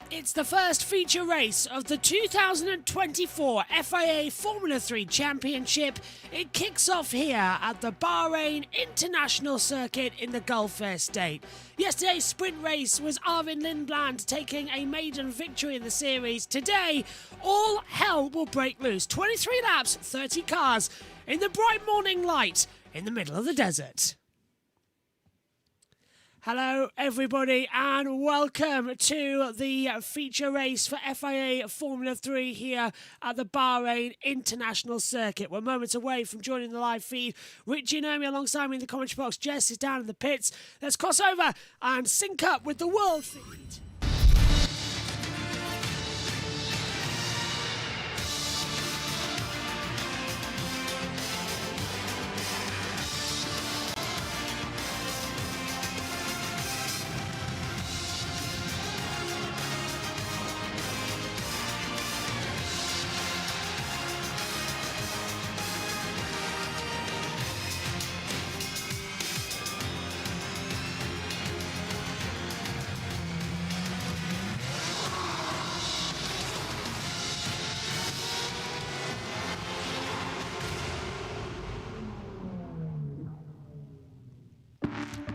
It's the first feature race of the 2024 FIA Formula 3 Championship. It kicks off here at the Bahrain International Circuit in the Gulf State. Yesterday's sprint race was Arvid Lindblad taking a maiden victory in the series. Today, all hell will break loose. 23 laps, 30 cars in the bright morning light in the middle of the desert. Hello everybody and welcome to the feature race for FIA Formula 3 here at the Bahrain International Circuit. We're moments away from joining the live feed. Richie and Naomi alongside me in the commentary box. Jess is down in the pits. Let's cross over and sync up with the world feed.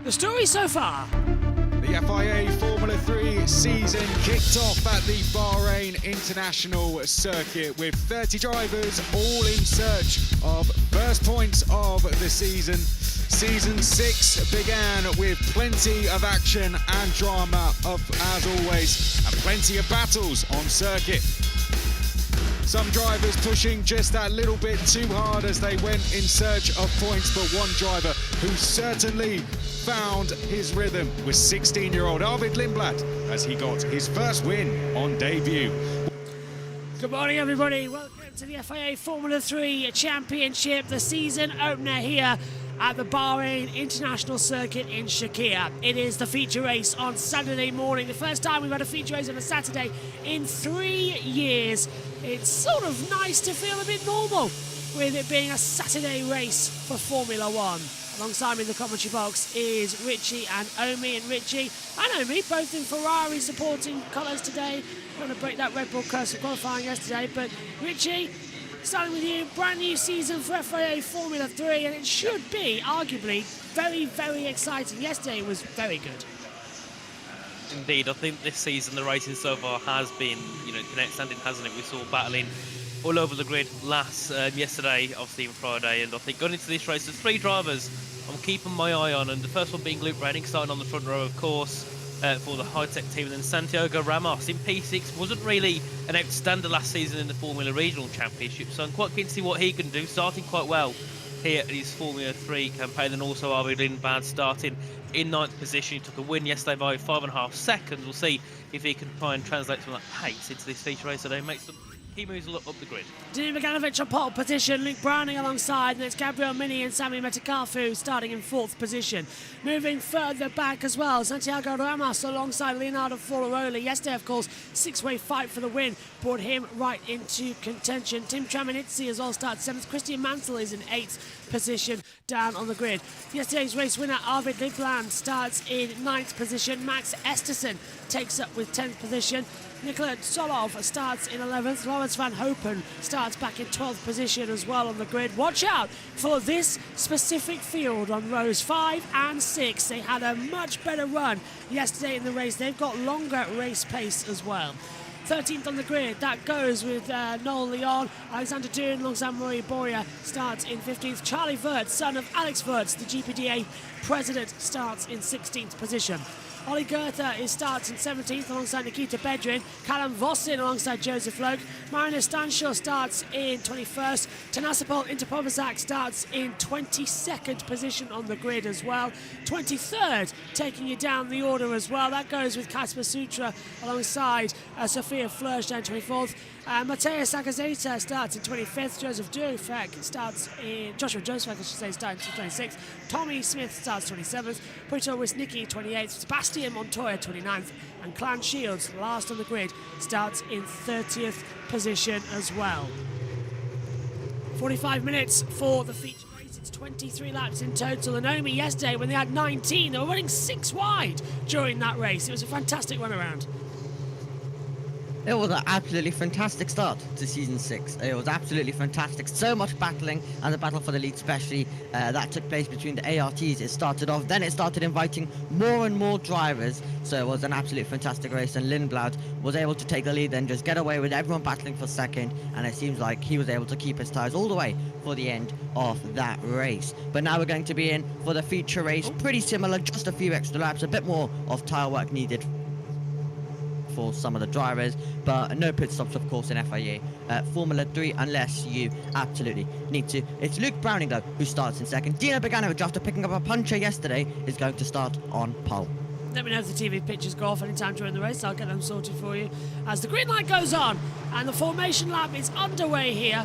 The story so far. The FIA Formula 3 season kicked off at the Bahrain International Circuit with 30 drivers all in search of first points of the season. Season 6 began with plenty of action and drama, as always, and plenty of battles on circuit. Some drivers pushing just that little bit too hard as they went in search of points, but one driver who certainly found his rhythm was 16-year-old Arvid Lindblad as he got his first win on debut. Good morning everybody, welcome to the FIA Formula 3 Championship, the season opener here at the Bahrain International Circuit in Sharjah. It is the feature race on Saturday morning, the first time we've had a feature race on a Saturday in 3 years. It's sort of nice to feel a bit normal with it being a Saturday race for Formula 1. Alongside me in the commentary box is Richie and Omi. And Richie and Omi, both in Ferrari supporting colours today. Going to break that Red Bull curse of qualifying yesterday. But Richie, starting with you, brand new season for FIA Formula 3, and it should be arguably very, very exciting. Yesterday was very good. Indeed, I think this season the racing so far has been, outstanding, hasn't it? We saw battling all over the grid yesterday, obviously on Friday, and I think going into this race, there's 3 drivers I'm keeping my eye on, and the first one being Luke Browning, starting on the front row, of course, for the high-tech team, and then Santiago Ramos in P6. Wasn't really an outstander last season in the Formula Regional Championship, so I'm quite keen to see what he can do, starting quite well here at his Formula 3 campaign, and also Arvid Lindblad starting in 9th position. He took a win yesterday by 5.5 seconds. We'll see if he can try and translate some of that pace into this feature race today, make some key moves up the grid. Denis Meganovic on pole position, Luke Browning alongside, and it's Gabriel Mini and Sami Metakafu starting in 4th position. Moving further back as well, Santiago Ramos alongside Leonardo Forlaroli. Yesterday, of course, 6-way fight for the win brought him right into contention. Tim Traminizzi as well starts 7th. Christian Mansell is in 8th position down on the grid. Yesterday's race winner Arvid Lindblad starts in 9th position. Max Esterson takes up with 10th position. Nikola Solov starts in 11th. Lawrence Van Hopen starts back in 12th position as well on the grid. Watch out for this specific field on rows 5 and 6. They had a much better run yesterday in the race. They've got longer race pace as well. 13th on the grid, that goes with Noel Leon. Alexander Dune alongside Marie Boria starts in 15th. Charlie Wirtz, son of Alex Wirtz, the GPDA president, starts in 16th position. Ollie Goethe starts in 17th alongside Nikita Bedrin. Callum Vossin alongside Joseph Loke. Mariner Stanshaw starts in 21st. Tanasipol Interpovizak starts in 22nd position on the grid as well. 23rd, taking you down the order as well. That goes with Kasper Sutra alongside Sophia Flörsch down 24th. Mateus Akazeta starts in 25th. Joshua Joseph, I should say, starts in 26th. Tommy Smith starts 27th. Puerto Wisnicki 28th. Sebastian Montoya 29th. And Clan Shields, last on the grid, starts in 30th position as well. 45 minutes for the feature race. It's 23 laps in total. And only yesterday, when they had 19, they were running 6 wide during that race. It was a fantastic run around. It was an absolutely fantastic start to Season 6. It was absolutely fantastic. So much battling, and the battle for the lead especially, that took place between the ARTs. It started off, then it started inviting more and more drivers. So it was an absolutely fantastic race, and Lindblad was able to take the lead and just get away with everyone battling for second. And it seems like he was able to keep his tyres all the way for the end of that race. But now we're going to be in for the feature race. Pretty similar, just a few extra laps, a bit more of tyre work needed for some of the drivers, but no pit stops, of course, in FIA Formula 3 unless you absolutely need to. It's Luke Browning, though, who starts in second. Dino Beganovic, after picking up a puncher yesterday, is going to start on pole. Let me know if the TV pictures go off anytime during the race. I'll get them sorted for you as the green light goes on and the formation lap is underway here.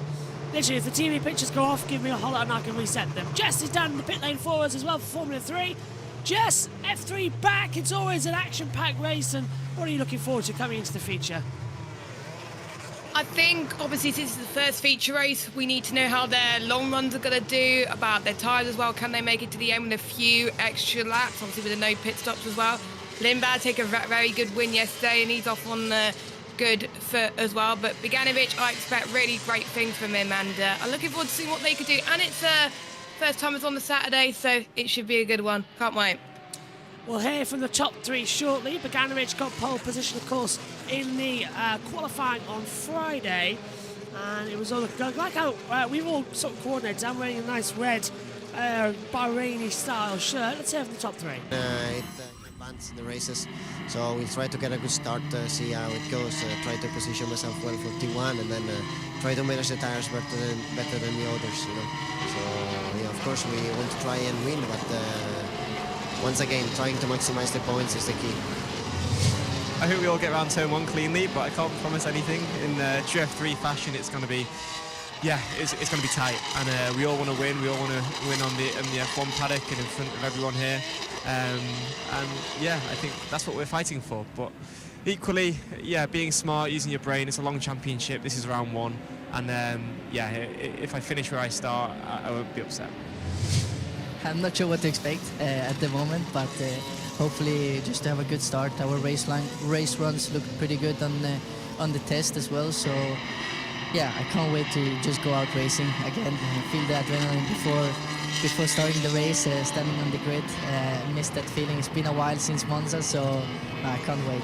Literally, if the TV pictures go off, give me a holler and I can reset them. Jess is down in the pit lane forwards as well for Formula 3. Jess, F3 back. It's always an action-packed race, and what are you looking forward to coming into the feature? I think, obviously, since it's the first feature race, we need to know how their long runs are going to do, about their tyres as well. Can they make it to the end with a few extra laps, obviously with the no pit stops as well? Lindblad take a very good win yesterday, and he's off on the good foot as well. But Beganovic, I expect really great things from him, and I'm looking forward to seeing what they could do. And it's first time it's on the Saturday, so it should be a good one. Can't wait. We'll hear from the top 3 shortly. Beganovic got pole position, of course, in the qualifying on Friday. And it was all like how we've all sort of coordinated. I'm wearing a nice red Bahraini style shirt. Let's hear from the top 3. It advances in the races, so we'll try to get a good start, see how it goes, try to position myself well for T1, and then try to manage the tires better than the others, you know. So yeah, of course we want to try and win, but once again, trying to maximize the points is the key. I hope we all get around turn 1 cleanly, but I can't promise anything. In true F3 fashion, it's going to be, yeah, it's going to be tight, and we all want to win. We all want to win on the F1 paddock and in front of everyone here. And yeah, I think that's what we're fighting for. But equally, yeah, being smart, using your brain. It's a long championship. This is round 1, and yeah, if I finish where I start, I won't be upset. I'm not sure what to expect at the moment, but hopefully just to have a good start. Our race runs look pretty good on the test as well, so yeah, I can't wait to just go out racing again. Feel the adrenaline before starting the race, standing on the grid. Missed that feeling. It's been a while since Monza, so I can't wait.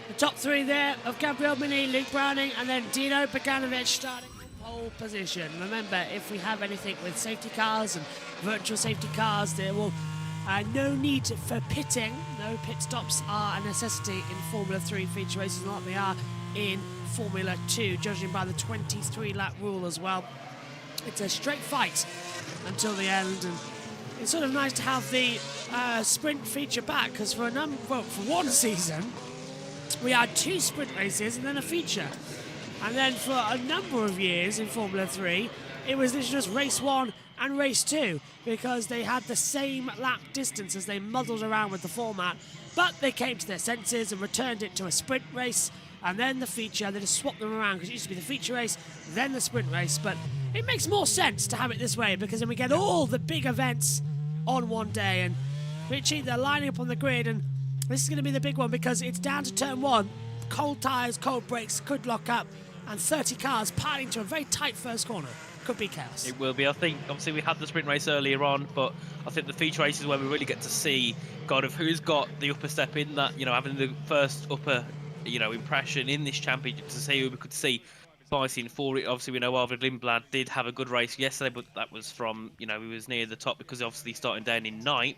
The top 3 there of Gabriel Mini, Luke Browning, and then Dino Beganovic starting pole position. Remember, if we have anything with safety cars and virtual safety cars, there will no need for pitting. No pit stops are a necessity in Formula 3 feature races, like they are in Formula 2, judging by the 23 lap rule as well. It's a straight fight until the end, and it's sort of nice to have the sprint feature back, because for one season we had 2 sprint races and then a feature. And then for a number of years in Formula 3, it was literally just race 1 and race 2, because they had the same lap distance as they muddled around with the format. But they came to their senses and returned it to a sprint race, and then the feature. They just swapped them around, because it used to be the feature race, then the sprint race. But it makes more sense to have it this way, because then we get all the big events on one day. And Richie, they're lining up on the grid, and this is going to be the big one, because it's down to turn 1. Cold tyres, cold brakes could lock up, and 30 cars piling to a very tight first corner. Could be chaos. It will be. I think, obviously, we had the sprint race earlier on, but I think the feature race is where we really get to see kind of who's got the upper step in that, you know, having the first upper, you know, impression in this championship, to see who we could see fighting for it. Obviously, we know Arvid Lindblad did have a good race yesterday, but that was from, you know, he was near the top because obviously starting down in 9th.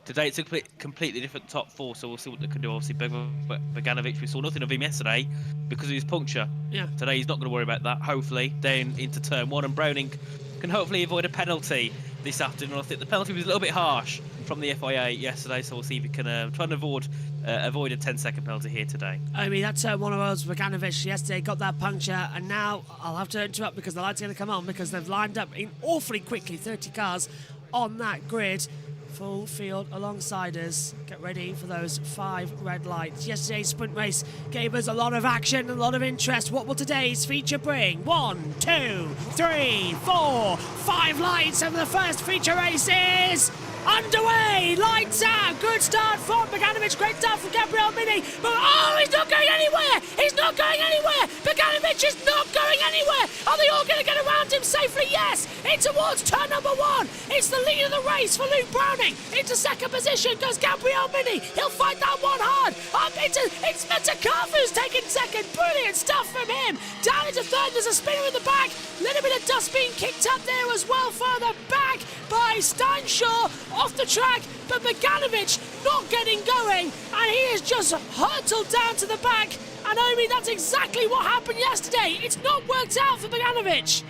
Today it's a completely different top 4, so we'll see what they can do. Obviously, Bogdanovic, we saw nothing of him yesterday because of his puncture. Yeah. Today he's not going to worry about that, hopefully, down into turn 1. And Browning can hopefully avoid a penalty this afternoon. I think the penalty was a little bit harsh from the FIA yesterday, so we'll see if he can try and avoid a 10-second penalty here today. I mean, that's one of those. Bogdanovic yesterday got that puncture, and now I'll have to interrupt because the lights are going to come on because they've lined up in awfully quickly 30 cars on that grid. Full field alongside us. Get ready for those 5 red lights. Yesterday's sprint race gave us a lot of action and a lot of interest. What will today's feature bring? 1, 2, 3, 4, 5 lights, and the first feature race is underway. Lights out. Good start from Bogdanovic. Great start from Gabriel Mini. But he's not going anywhere. He's not going anywhere. Bogdanovic is not going anywhere. Are they all going to get around him safely? Yes. In towards turn number 1. It's the lead of the race for Luke Browning. Into second position goes Gabriel Mini. He'll fight that one hard. It's Metakafu's taking second. Brilliant stuff from him. Down into third. There's a spinner in the back. A little bit of dust being kicked up there as well. Further back by Steinshaw off the track, but Bogdanovic not getting going, and he is just hurtled down to the back. And Omi, that's exactly what happened yesterday. It's not worked out for Bogdanovic.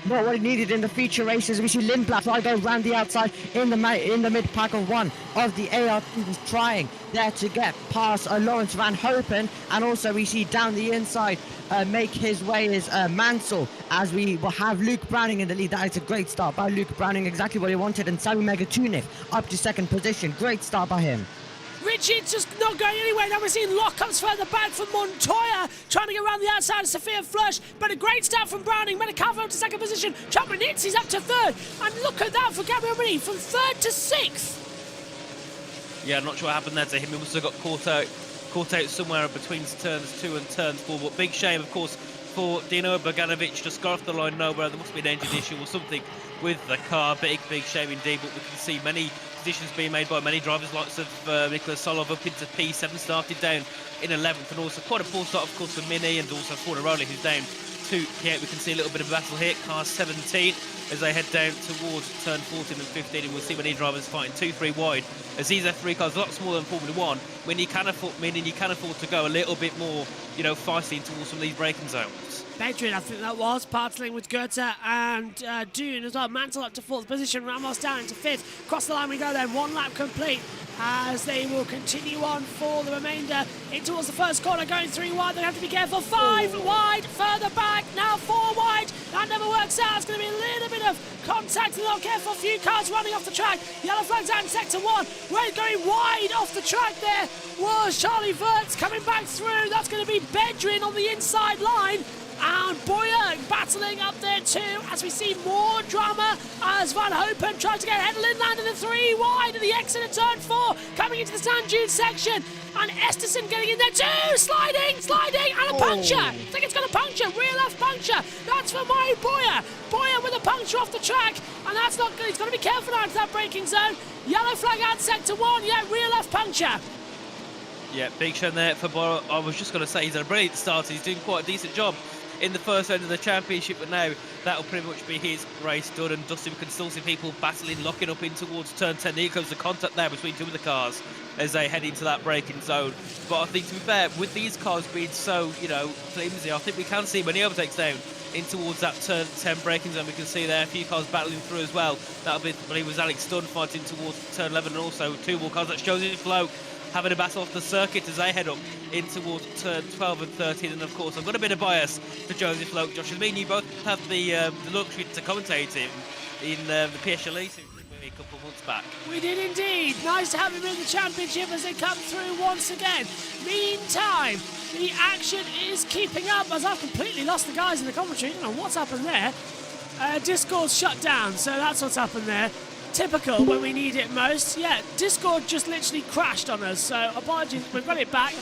Not what he needed in the feature races. We see Lindblad try to go round the outside in the mid pack of 1 of the ART. He's trying there to get past Lawrence Van Hopen, and also we see down the inside make his way is Mansell, as we will have Luke Browning in the lead. That is a great start by Luke Browning, exactly what he wanted, and Sami Megatunic up to second position. Great start by him. Richard's just not going anywhere. Now we're seeing lockups further back from Montoya, trying to get around the outside of Sophia Flush, but a great start from Browning. Metcalfe up to second position. Chapmanitzi's up to third, and look at that for Gabriel Mini from 3rd to 6th. Yeah, I'm not sure what happened there to him. He must have got caught out somewhere between turns 2 and turns 4. But big shame, of course, for Dino Bogdanovic. Just got off the line nowhere. There must be an engine issue or something with the car. Big shame indeed. But we can see many positions being made by many drivers, lots of Nicholas Solov up into P7, started down in 11th, and also quite a poor start, of course, for Mini, and also Fornaroli, who's down to P8. We can see a little bit of a battle here. Car 17 as they head down towards turn 14 and 15, and we'll see many drivers fighting 2-3 wide. As these F3 cars, a lot smaller than Formula 1, when you can afford to go a little bit more, feisty towards some of these braking zones. Bedrin, I think that was, partnering with Goethe and Dune as well. Mantle up to 4th position, Ramos down into 5th. Across the line we go then, 1 lap complete as they will continue on for the remainder in towards the first corner, going 3 wide. They have to be careful. 5 wide, further back, now 4 wide. That never works out. It's going to be a little bit of contact and not careful. A few cars running off the track. Yellow flags out in sector 1. We're going wide off the track there was Charlie Verts coming back through. That's going to be Bedrin on the inside line. And Boyer battling up there too, as we see more drama as Van Hopen tries to get ahead of Lindland in the 3 wide at the exit of turn 4, coming into the Sand Dunes section, and Esterson getting in there too, sliding, and a puncture. I think it's got a puncture, rear left puncture. That's for Murray Boyer. Boyer with a puncture off the track, and that's not good. He's got to be careful now into that braking zone. Yellow flag out sector 1, yeah, rear left puncture. Yeah, big shame there for Boyer. I was just going to say he's had a brilliant start. He's doing quite a decent job in the first round of the championship, but now that'll pretty much be his race done and dusted. We can still see people battling, locking up in towards turn 10. Here comes the contact there between 2 of the cars as they head into that braking zone. But I think, to be fair, with these cars being so, flimsy, I think we can see many overtakes down in towards that turn 10 braking zone. We can see there a few cars battling through as well. That'll be, I believe, was Alex Dunn fighting towards turn 11, and also 2 more cars. That's Joseph Lowe having a battle off the circuit as they head up in towards turn 12 and 13. And of course, I've got a bit of bias for Joseph Lowe. Josh, as me and you both have the luxury to commentate him in the PSLE a couple of months back. We did indeed. Nice to have him in the championship as they come through once again. Meantime, the action is keeping up as I've completely lost the guys in the commentary. I don't know what's happened there. Discord's shut down, so that's what's happened there. Typical when we need it most. Yeah, Discord just literally crashed on us, so apologies, we've got it back.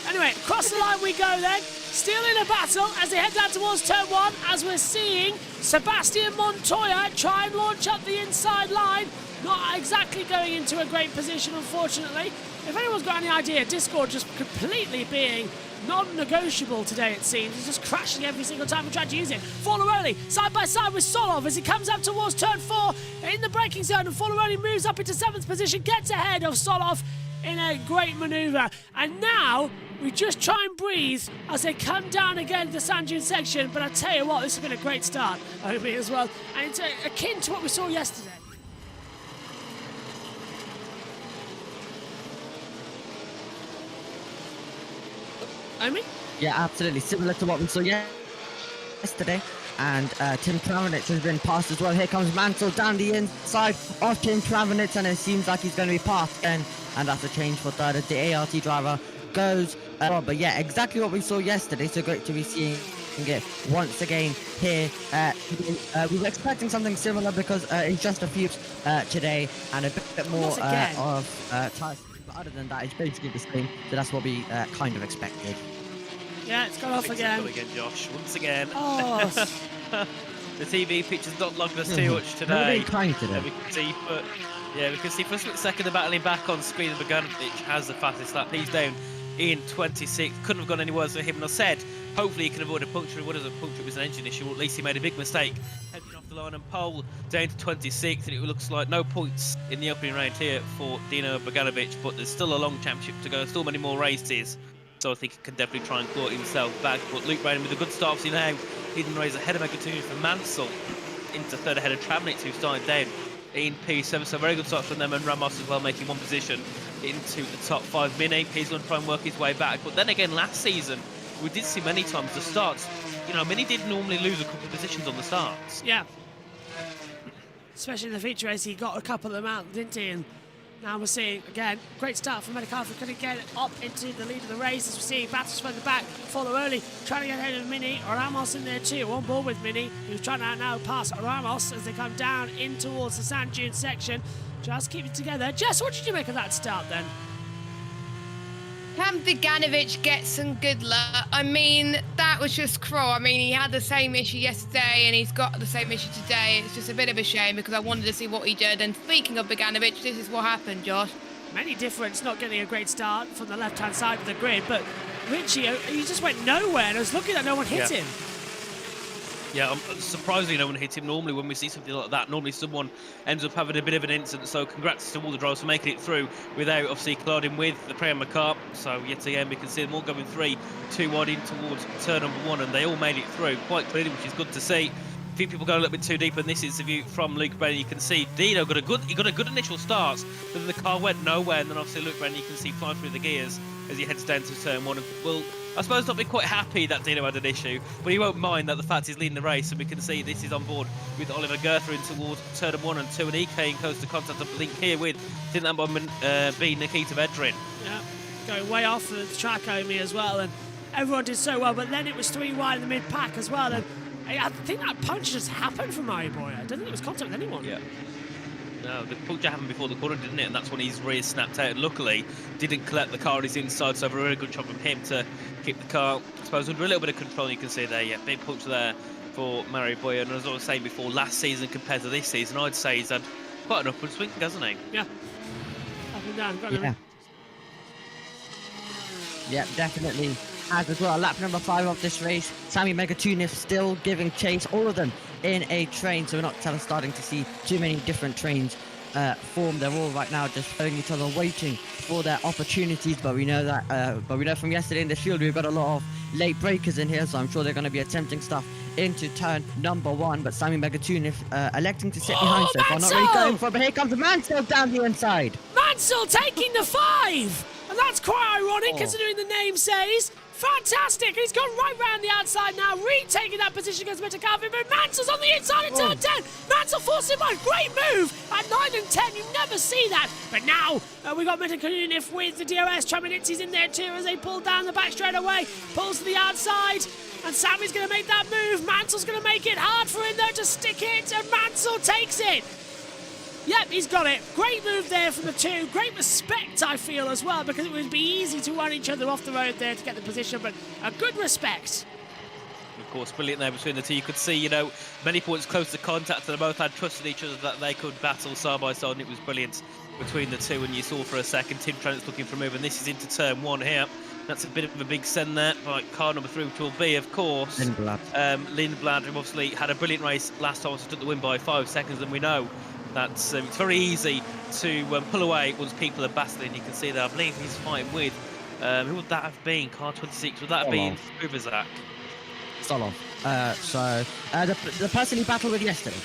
Anyway, across the line we go then. Still in a battle as they head down towards turn 1, as we're seeing Sebastian Montoya try and launch up the inside line. Not exactly going into a great position, unfortunately. If anyone's got any idea, Discord just completely being non-negotiable today, it seems. He's just crashing every single time we try to use it. Forlaroli side by side with Solov as he comes up towards turn 4 in the braking zone, and Forlaroli moves up into 7th position, gets ahead of Solov in a great manoeuvre. And now we just try and breathe as they come down again to the sand dune section. But I tell you what, this has been a great start, Obi, as well. And it's akin to what we saw yesterday. Omi? Yeah, absolutely. Similar to what we saw yesterday. And Tim Travanich has been passed as well. Here comes Mansell down the inside of Tim Travanich, and it seems like he's going to be passed again. And that's a change for third as the ART driver goes. But yeah, exactly what we saw yesterday. So great to be seeing it once again here. We were expecting something similar because it's just a few today and a bit more of tires. But other than that, it's basically the same. So that's what we kind of expected. Yeah, it's gone off again. It's gone again, Josh. Once again. Oh. The TV picture's not logging us too much today. Really kind today. We can see for a split second the battling back on screen. Bogdanovic has the fastest lap. He's down in 26. Couldn't have gone any worse for him. And I said, hopefully he can avoid a puncture. What is a puncture? It was an engine issue. Or at least he made a big mistake. Heading off the line and pole down to 26. And it looks like no points in the opening round here for Dino Bogdanovic. But there's still a long championship to go. Still many more races. So I think he can definitely try and claw himself back. But Luke Braden with a good start. See now, leading the race ahead of Megatune for Mansell. Into third ahead of Travnik, who started down in P7. So very good start from them, and Ramos as well making one position into the top 5. Mini, he's going to try and work his way back. But then again, last season, we did see many times the starts. You know, Mini did normally lose a couple of positions on the starts. Yeah. Especially in the feature race, he got a couple of them out, didn't he? And now we're seeing, again, great start from Metcalfe. Couldn't get up into the lead of the race as we're seeing battles from the back. Follow early, trying to get ahead of Mini. Ramos in there too, on board with Mini, who's trying to now pass Ramos as they come down in towards the sand dune section. Just keep it together. Jess, what did you make of that start then? Can Bogdanovic get some good luck? I mean, that was just cruel. I mean, he had the same issue yesterday and he's got the same issue today. It's just a bit of a shame because I wanted to see what he did. And speaking of Bogdanovic, this is what happened, Josh. Many difference, not getting a great start from the left-hand side of the grid, but Richie, he just went nowhere and I was looking that no one hit him. Yeah, surprisingly no one hit him. Normally when we see something like that, normally someone ends up having a bit of an incident. So congrats to all the drivers for making it through without obviously colliding with the Prema car. So yet again we can see them all going 3-2 wide in towards turn number 1, and they all made it through quite clearly, which is good to see. A few people go a little bit too deep, and this is the view from Luke Brennan. You can see Dino got a good initial start, but then the car went nowhere, and then obviously Luke Brennan you can see flying through the gears as he heads down to turn 1. And will, I suppose, not be quite happy that Dino had an issue, but he won't mind that the fact he's leading the race, and we can see this is on board with Oliver Gerther in towards turn 1 and 2, and EK in close to contact up link here with didn't that bomb be Nikita Vedrin. Yeah, going way off the track Omi as well, and everyone did so well, but then it was 3 wide in the mid-pack as well, and I think that punch just happened from my boy. I don't think it was contact with anyone. Yeah. No, the puncture happened before the corner, didn't it? And that's when his rear snapped out. And luckily, didn't collect the car on his inside, so a really good job from him to keep the car, I suppose, under a little bit of control. You can see there, yeah, big puncture there for Mario Boyer. And as I was saying before, last season compared to this season, I'd say he's had quite an upward swing, hasn't he? Yeah. Up and down. Yeah. Yeah, definitely has as well. Lap number 5 of this race, Sami Megatunif still giving chase, all of them in a train, so we're not starting to see too many different trains form. They're all right now just following each other, waiting for their opportunities, but we know that but we know from yesterday in the field we've got a lot of late breakers in here, so I'm sure they're going to be attempting stuff into turn number 1, but Sami Megatunif electing to sit behind so far, not really going for it, but here comes Mansell down the inside. Mansell taking the 5! And that's quite ironic considering the name says. Fantastic! He's gone right round the outside now, retaking that position against Metcalfe, but Mansell's on the inside of turn 10. Mansell forced him on. Great move at 9 and 10. You never see that. But now we got Metcalfe with the DOS. Traminitzi's in there too as they pull down the back straight away. Pulls to the outside. And Sami's going to make that move. Mansell's going to make it hard for him though to stick it. And Mansell takes it. Yep, he's got it. Great move there from the two. Great respect, I feel, as well, because it would be easy to run each other off the road there to get the position, but a good respect. Of course, brilliant there between the two. You could see, you know, many points close to contact, and they both had trust in each other that they could battle side by side, and it was brilliant between the two. And you saw for a second Tim Trent's looking for a move, and this is into turn 1 here. That's a bit of a big send there by car number 3, which will be, of course, Lindblad. Lindblad, who obviously had a brilliant race last time, so took the win by 5 seconds, and we know that it's very easy to pull away once people are battling. You can see there, I believe he's fighting with, who would that have been? Car 26, would that have been Uvazak? Solov. The person he battled with yesterday.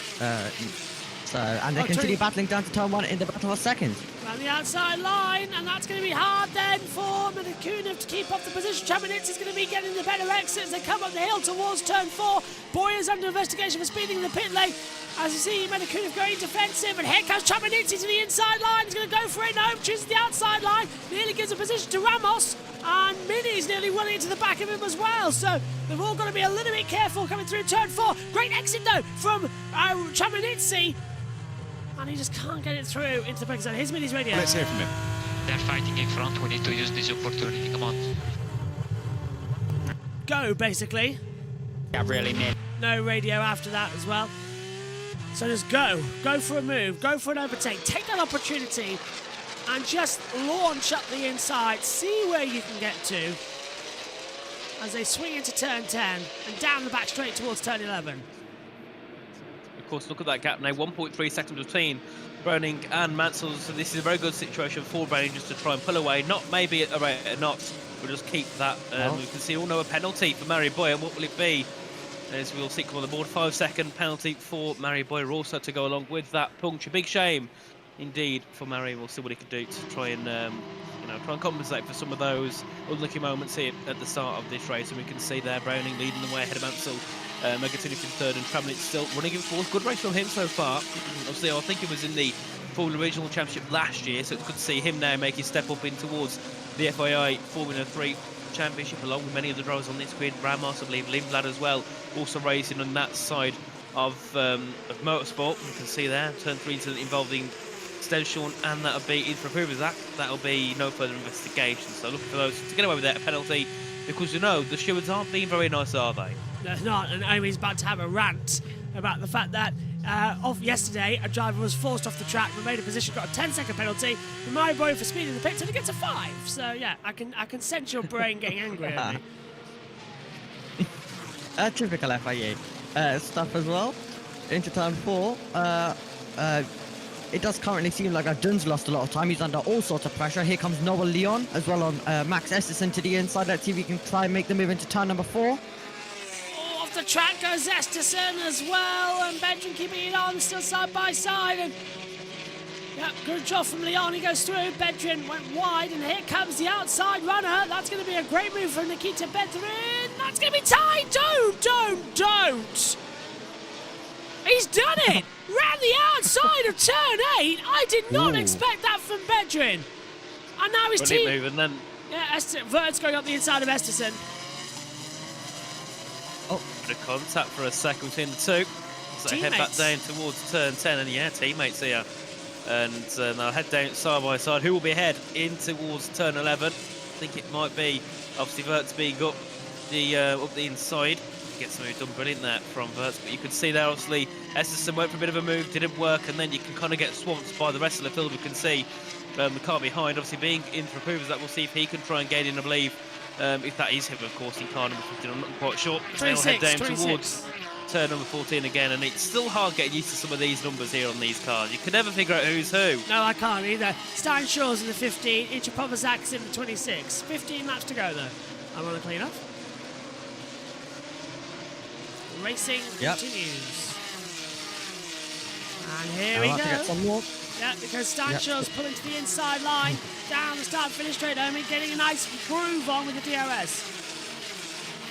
And they continue battling down to turn 1 in the battle for second. Around the outside line, and that's going to be hard then for Metakunov to keep off the position. Chaminitz is going to be getting the better exit as they come up the hill towards turn 4. Boyer's under investigation for speeding in the pit lane. As you see, Metakunov going defensive, and here comes Chaminitz to the inside line. He's going to go for it. No, chooses the outside line. Nearly gives a position to Ramos, and Mini's nearly running into the back of him as well. So they've all got to be a little bit careful coming through turn 4. Great exit though from Chaminitz. And he just can't get it through into the break zone. Here's Mini's radio. Let's hear from him. They're fighting in front. We need to use this opportunity. Come on. Go, basically. Yeah, really, man. No radio after that as well. So just go. Go for a move. Go for an overtake. Take that opportunity and just launch up the inside. See where you can get to as they swing into turn 10 and down the back straight towards turn 11. Of course, look at that gap now, 1.3 seconds between Browning and Mansell. So this is a very good situation for Browning just to try and pull away. Not maybe a rate a knot, but just keep that. We can see, no, a penalty for Mary Boyer. What will it be? As we'll see come on the board, 5-second penalty for Mary Boyer also to go along with that puncture. Big shame indeed for Mary. We'll see what he can do to try and try and compensate for some of those unlucky moments here at the start of this race. And we can see there Browning leading the way ahead of Mansell. Megatini from 3rd, and Travelin still running in 4th. Good race from him so far. Obviously, I think he was in the Formula Regional Championship last year, so it's good to see him now make his step up in towards the FIA Formula 3 Championship, along with many of the drivers on this grid. Ramos, I believe, Lindblad as well, also racing on that side of motorsport. You can see there, turn 3 incident involving Stenshorn, and that'll be in for Uvazak. That'll be no further investigation. So looking for those to get away with that, a penalty, because the stewards aren't being very nice, are they? No, not, and Amy's about to have a rant about the fact that yesterday a driver was forced off the track but made a position, got a 10-second penalty for Mary Boyer for speeding the pits, and he gets a 5. So yeah, I can sense your brain getting angry at me. Typical FIA stuff as well. Into turn 4. It does currently seem like Dunn's lost a lot of time. He's under all sorts of pressure. Here comes Noel Leon as well on Max Esterson to the inside. Let's see if he can try and make the move into turn number 4. Off the track goes Esterson as well, and Benjamin keeping it on, still side by side. And yeah, good job from Leon. He goes through. Bedrin went wide, and here comes the outside runner. That's going to be a great move from Nikita Bedrin. That's going to be tied. Don't. He's done it. Round the outside of turn 8. I did not expect that from Bedrin. And now his team. Move, and then Vert's going up the inside of Esterson. Bit of contact for a second between the two. So they head back down towards turn 10, and yeah, teammates here. And they'll head down side by side. Who will be ahead in towards turn 11? I think it might be obviously Vert's being up the inside. Gets the move done brilliant there from Verts, but you can see there obviously Esterson went for a bit of a move, didn't work, and then you can kind of get swamped by the rest of the field. We can see the car behind obviously being in for approvers. That we'll see if he can try and gain in, I believe. If that is him, of course, in car number 15, I'm not quite sure. They'll head down towards turn number 14 again, and it's still hard getting used to some of these numbers here on these cars. You can never figure out who's who. No, I can't either. Steinshaw's in the 15, Ichipovazak's in the 26. 15 laps to go, though. I'm on the clean-up. Racing continues. And here we go. Get some more. Yeah, because Stanshaw's pulling to the inside line, down the start-finish straight home, getting a nice groove on with the DRS.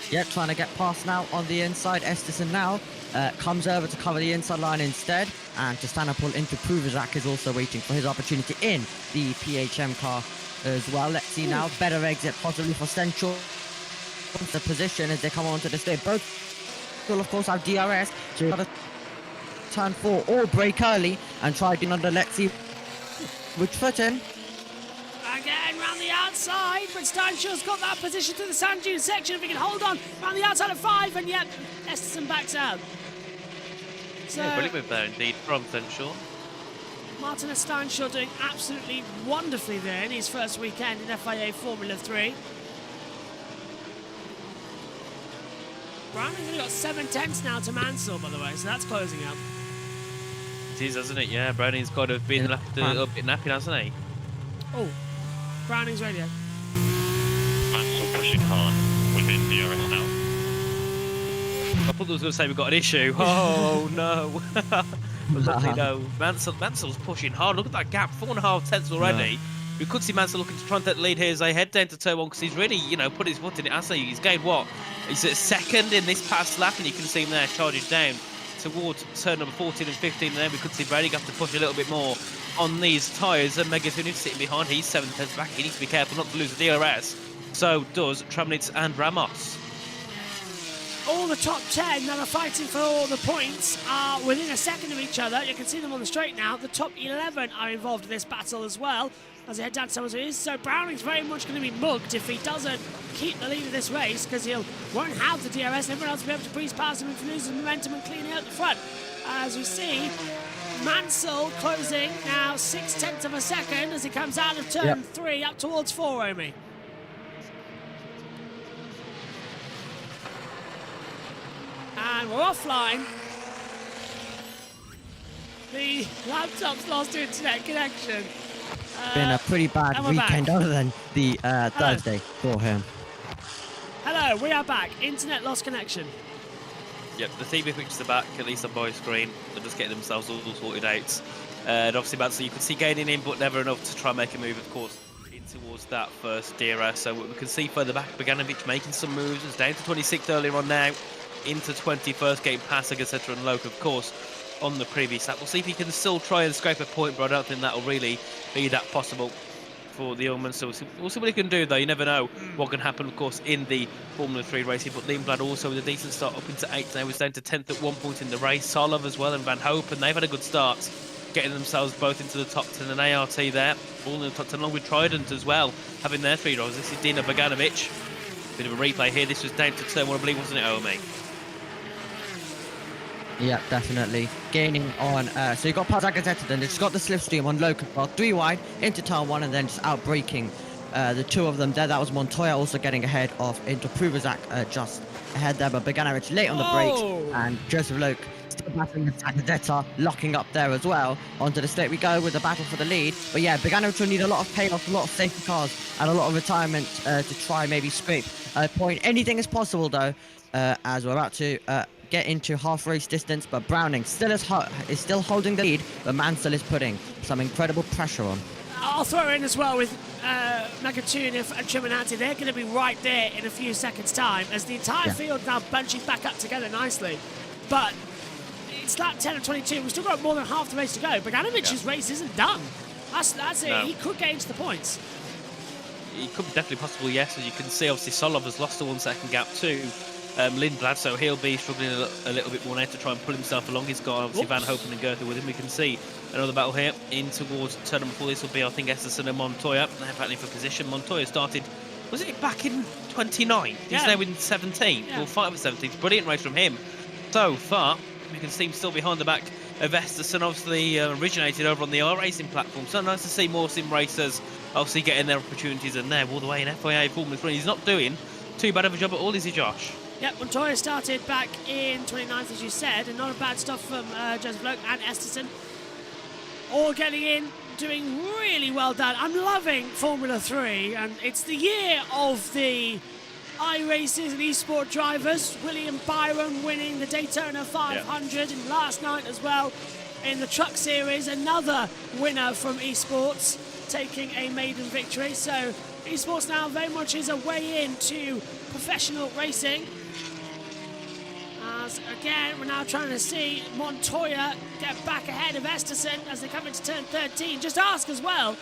Yeah, trying to get past now on the inside. Esterson now comes over to cover the inside line instead, and to stand and pull into Pruvazak is also waiting for his opportunity in the PHM car as well. Let's see now, better exit possibly for Stenshaw. The position as they come onto the stage. Both will of course have DRS, so you've got to turn 4 or break early and try doing under. Let's see which foot in. Again round the outside, but Steinshaw's got that position to the sand dune section. If he can hold on round the outside of 5, and yet Esterson backs out. So yeah, brilliant move there indeed from Stenshaw. Martin Steinshaw doing absolutely wonderfully there in his first weekend in FIA Formula 3. Browning's only got 7/10 now to Mansell, by the way, so that's closing up. It is, hasn't it? Yeah, Browning's kind of been left a little bit nappy, hasn't he? Oh, Browning's radio. Mansell pushing hard within DRS now. I thought I was going to say we've got an issue. Oh no. But luckily no. Mansell's pushing hard. Look at that gap, 4.5 tenths already. Yeah. We could see Mansell looking to try and take the lead here as they head down to turn 1 because he's really, put his foot in it, hasn't he? He's gained what? He's at second in this past lap, and you can see him there charging down towards turn number 14 and 15, and then we could see Brady have to push a little bit more on these tyres, and Megatune is sitting behind. He's 7 tenths back. He needs to be careful not to lose the DRS. So does Tramnitz and Ramos. All the top 10 that are fighting for all the points are within a second of each other. You can see them on the straight now. The top 11 are involved in this battle as well as they head down to Somerset. So Browning's very much going to be mugged if he doesn't keep the lead of this race, because he won't have the DRS and everyone else will be able to breeze past him if he loses momentum and clean out the front. As we see, Mansell closing now 6/10 of a second as he comes out of turn 3 up towards 4, Omi. And we're offline. The laptop's lost internet connection. Been a pretty bad and we're weekend back. other than the Thursday for him. Hello, we are back. Internet lost connection. Yep, the TV pictures are back, at least on both screen. They're just getting themselves all sorted out. And obviously, so you can see gaining in, but never enough to try and make a move, of course, in towards that first DRS. So we can see further back, Bogdanovic making some moves. It's down to 26th earlier on now, into 21st, getting past Agassetta and Loke, of course, on the previous lap. We'll see if he can still try and scrape a point, but I don't think that'll really be that possible for the Ullman. So we'll see what he can do, though. You never know what can happen, of course, in the Formula 3 racing. But Lindblad also with a decent start up into 8th now. He's down to 10th at one point in the race. Solov as well and Van Hope, and they've had a good start, getting themselves both into the top 10 and ART there. All in the top 10 along with Trident as well, having their 3 drivers. This is Dino Bogdanovic. Bit of a replay here. This was down to turn 1, I believe, wasn't it, Omi? Yeah, definitely. Gaining on, so you got past Agassetta, then it's got the slipstream on Loke, well, 3 wide into turn 1 and then just outbraking the 2 of them there. That was Montoya also getting ahead of into Pruvazak just ahead there, but Bogdanovic late on the brakes and Joseph Loke still battling with Agassetta, locking up there as well. Onto the straight we go with the battle for the lead. But yeah, Bogdanovic will need a lot of payoff, a lot of safety cars and a lot of retirement to try maybe scrape a point. Anything is possible though, as we're about to get into half race distance, but Browning still is still holding the lead, but Mansell is putting some incredible pressure on. I'll throw in as well with Nagatunev and Chiminati. They're going to be right there in a few seconds' time as the entire field now bunching back up together nicely. But it's lap 10 of 22. We've still got more than half the race to go. Boganovic's race isn't done. That's it. No. He could get into the points. He could definitely possible, yes. As you can see, obviously Solov has lost the 1 second gap too. Lindblad, so he'll be struggling a little bit more now to try and pull himself along. He's got obviously Van Hopen and Goethe with him. We can see another battle here in towards turn number 4. This will be, I think, Esterson and Montoya. They're battling for position. Montoya started, was it back in 29? He's now in 17th. We'll fight for 17th. Brilliant race from him. So far, we can see him still behind the back of Esterson, obviously originated over on the R Racing platform. So nice to see more sim racers obviously getting their opportunities in there all the way in FIA Formula 3. He's not doing too bad of a job at all, is he, Josh? Yep, Montoya started back in 29th, as you said, and not a bad stuff from Joseph Loke and Esterson. All getting in, doing really well done. I'm loving Formula 3, and it's the year of the iRaces and eSport drivers. William Byron winning the Daytona 500, and last night as well in the Truck Series, another winner from eSports taking a maiden victory. So eSports now very much is a way into professional racing. As again, we're now trying to see Montoya get back ahead of Esterson as they come into turn 13. Just ask as well,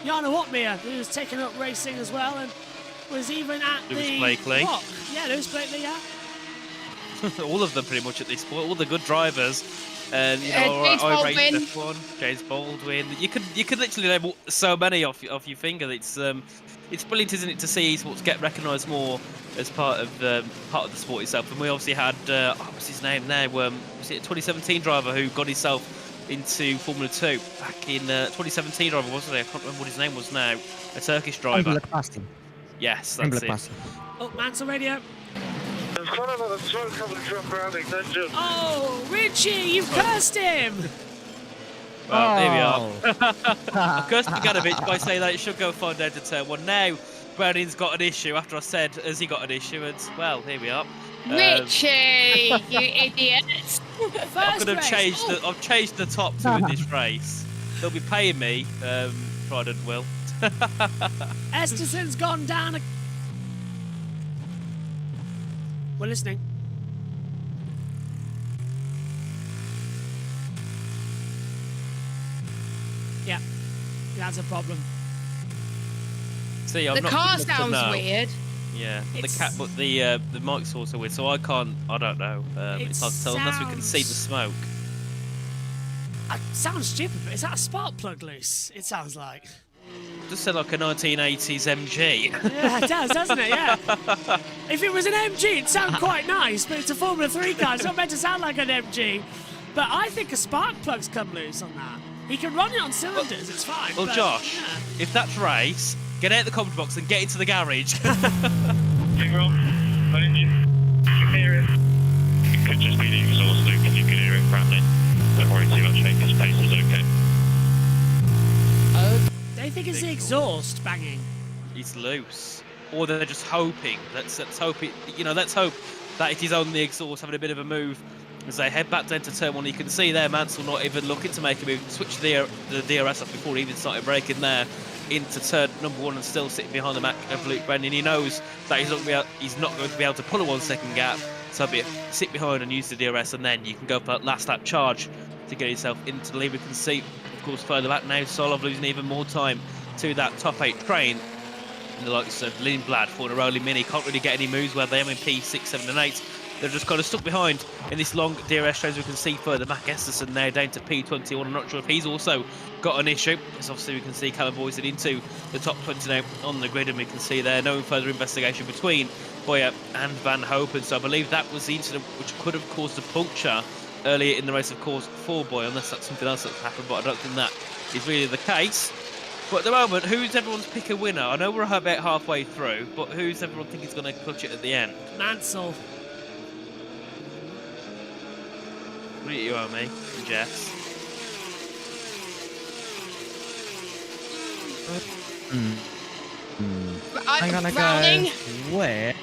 Jana Watmere, who's taken up racing as well and was even at Lewis Blakely. Rock. Yeah, Lewis Blakely, yeah. All of them pretty much at this point, all the good drivers. And you know, James I raced Baldwin. F1, James Baldwin. You could literally name so many off your finger. It's brilliant, isn't it, to see esports get recognised more as part of the sport itself. And we obviously had what's his name now? Was it a 2017 driver who got himself into Formula 2 back in 2017 driver, wasn't he? I can't remember what his name was now. A Turkish driver. Yes, that's it. Oh, Mansell radio. quite a lot of smoke coming from Browning's engine. Oh, Richie, you've cursed him! Well, here we are. I cursed Ganovic by saying that it should go far down to turn 1. Now, Browning's got an issue after I said, has he got an issue? And, well, here we are. Richie, you idiot. I could have changed I've changed the top 2 in this race. They'll be paying me, Pride and Will. Esterson's gone down. We're listening. Yeah, that's a problem. See, I'm The not car good enough to sounds know. weird. Yeah, It's- but the mic's also weird, so I don't know. It's hard to tell unless we can see the sounds- smoke. It sounds stupid, but is that a spark plug loose? It sounds like. Just sound like a 1980s MG. Yeah, it does, doesn't it? Yeah. If it was an MG, it'd sound quite nice, but it's a Formula 3 car. It's not meant to sound like an MG. But I think a spark plug's come loose on that. He can run it on cylinders, it's fine. Well, but, Josh, yeah. if that's race, get out the comment box and get into the garage. Finger on. Engine. You can hear it. It could just be the exhaust loop and you can hear it rattling. Don't worry too much, his pace is okay. They think it's the exhaust banging. He's loose. Or they're just hoping. Let's hope it, let's hope that it is on the exhaust having a bit of a move. As they head back down to turn 1, you can see there Mansell not even looking to make a move. Switch the DRS off before he even started braking there into turn number 1 and still sitting behind the back of Luke Brennan. He knows that he's not going to be able to pull a 1 second gap. So sit behind and use the DRS, and then you can go for that last lap charge to get yourself into the lead. We can see, of course, further back now, Solov losing even more time to that top 8 train. And the likes of Lindblad, Fornaroli, Mini can't really get any moves where they are in P6, 7 and 8. They're just kind of stuck behind in this long DRS train. As we can see further back, Esterson now down to P21. I'm not sure if he's also got an issue. As obviously we can see Callum Boyson into the top 20 now on the grid, and we can see there no further investigation between Boyer and Van Hopen. So I believe that was the incident which could have caused a puncture earlier in the race, of course, for Boyer, unless that's something else that's happened, but I don't think that is really the case. But at the moment, who's everyone's pick a winner? I know we're about halfway through, but who's everyone think is going to clutch it at the end? Mansell. What do you owe me, Jess? I'm gonna Browning. go where?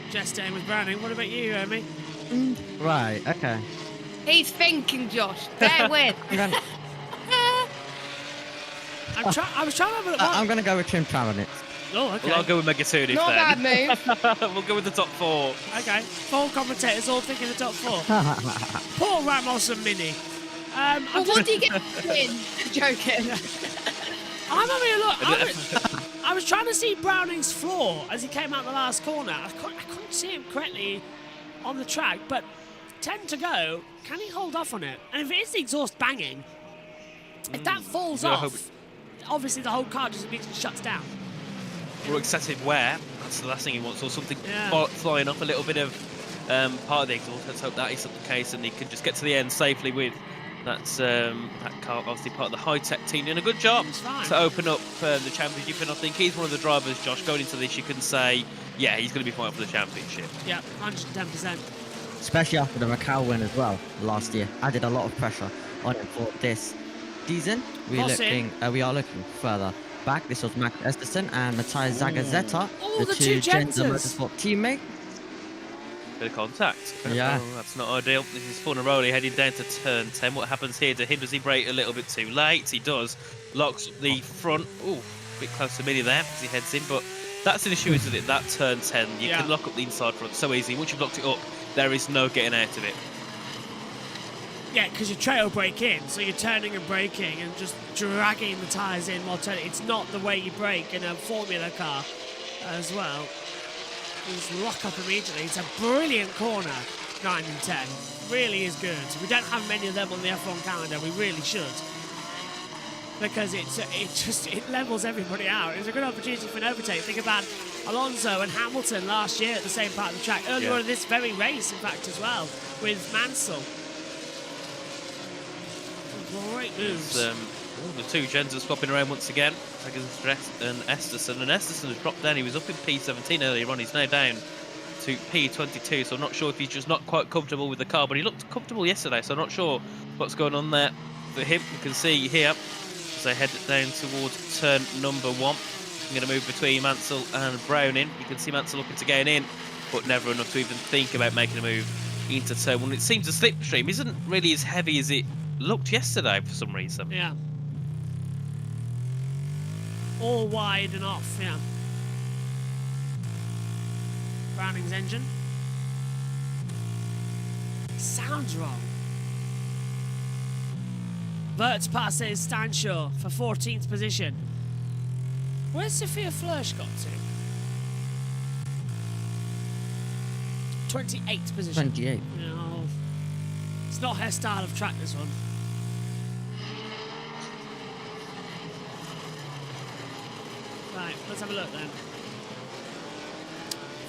Just staying with Browning. What about you, Omi? Right, okay. He's thinking, Josh. Bear with. I'm gonna, I was trying to have a look. I'm gonna go with Trim Travelin. Oh, okay. Well, I'll go with Megatunif Not a bad then. move. We'll go with the top 4. Okay. 4 commentators all thinking the top 4. Poor Ramos and Mini. I'm Well, just- what do you get to win? Joking. I'm having a look. I was trying to see Browning's floor as he came out the last corner. I couldn't see him correctly on the track, but 10 to go. Can he hold off on it? And if it is the exhaust banging, if that falls Yeah, I off, obviously the whole car just immediately shuts down. Or excessive wear. That's the last thing he wants. Or something Yeah. flying off a little bit of part of the exhaust. Let's hope that is not the case, and he can just get to the end safely with that car. Obviously part of the high-tech team doing a good job It's fine. to open up the championship. And I think he's one of the drivers, Josh, going into this. You can say, yeah, he's going to be fighting for the championship. Yeah, 110%. Especially after the Macau win as well last year. Added a lot of pressure on him for this season. We are looking further back. This was Max Esterson and Matthias Zagazzetta, Oh, the two two Genza Genzas. Motorsport teammates. Bit of contact. Yeah. Oh, that's not ideal. This is Fornaroli heading down to turn 10. What happens here to him? Does he brake a little bit too late? He does. Locks the front. Ooh, a bit close to Mini there as he heads in. But that's an issue, isn't it? That turn 10. You Yeah. can lock up the inside front so easy. Once you've locked it up, there is no getting out of it. Yeah, because you trail brake in, so you're turning and braking and just dragging the tyres in while turning. It's not the way you brake in a Formula car as well. You just lock up immediately. It's a brilliant corner, 9 and 10. Really is good. We don't have many of them on the F1 calendar. We really should. Because it levels everybody out. It's a good opportunity for an overtake. Think about Alonso and Hamilton last year at the same part of the track. Earlier on in this very race, in fact, as well, with Mansell. Great moves. The two gens are swapping around once again. And Esterson. And Esterson has dropped down. He was up in P17 earlier on. He's now down P22, so I'm not sure if he's just not quite comfortable with the car, but he looked comfortable yesterday, so I'm not sure what's going on there for him. You can see here as they head down towards turn number 1. I'm going to move between Mansell and Browning. You can see Mansell looking to get in, but never enough to even think about making a move into turn 1. It seems the slipstream isn't really as heavy as it looked yesterday for some reason. Yeah. All wide and off, yeah. Browning's engine. Sounds wrong. Verts passes Stanshaw for 14th position. Where's Sophia Flörsch got to? 28th position. 28. No. It's not her style of track, this one. Right, let's have a look then.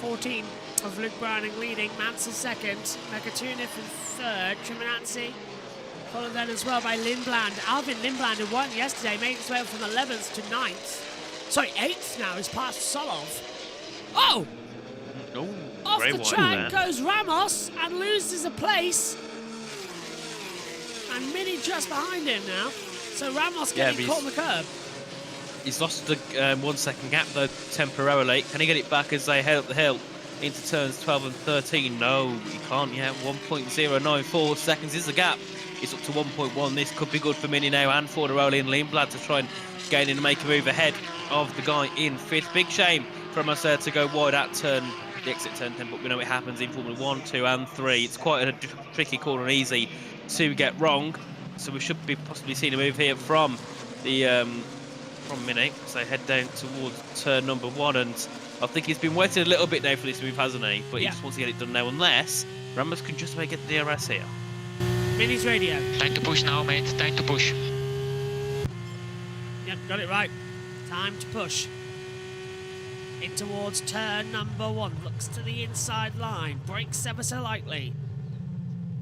14 of Luke Browning leading, Mansell second, Mekatuniff in third, Triminanzi followed then as well by Lindblad. Alvin Lindblad, who won yesterday, made his way up from 11th to 9th. Sorry, 8th now, he's past Solov. Oh! Off the track goes Ramos and loses a place. And Mini just behind him now. So Ramos getting caught on the curb. He's lost the 1 second gap though temporarily. Can he get it back as they head up the hill into turns 12 and 13? No, he can't yet. 1.094 seconds is the gap. It's up to 1.1. This could be good for Mini now and for Forderoli and Lindblad to try and gain in and make a move ahead of the guy in 5th. Big shame from us there to go wide at the exit turn 10, but we know it happens in Formula 1, 2 and 3. It's quite a tricky corner and easy to get wrong. So we should be possibly seeing a move here from the from Mini as they head down towards turn number 1, and I think he's been waiting a little bit now for this move, hasn't he? But he just wants to get it done now, unless Ramos can just make it DRS here. Mini's radio. Time to push now, mate. Time to push. Yep, got it right. Time to push. In towards turn number 1. Looks to the inside line. Brakes ever so lightly.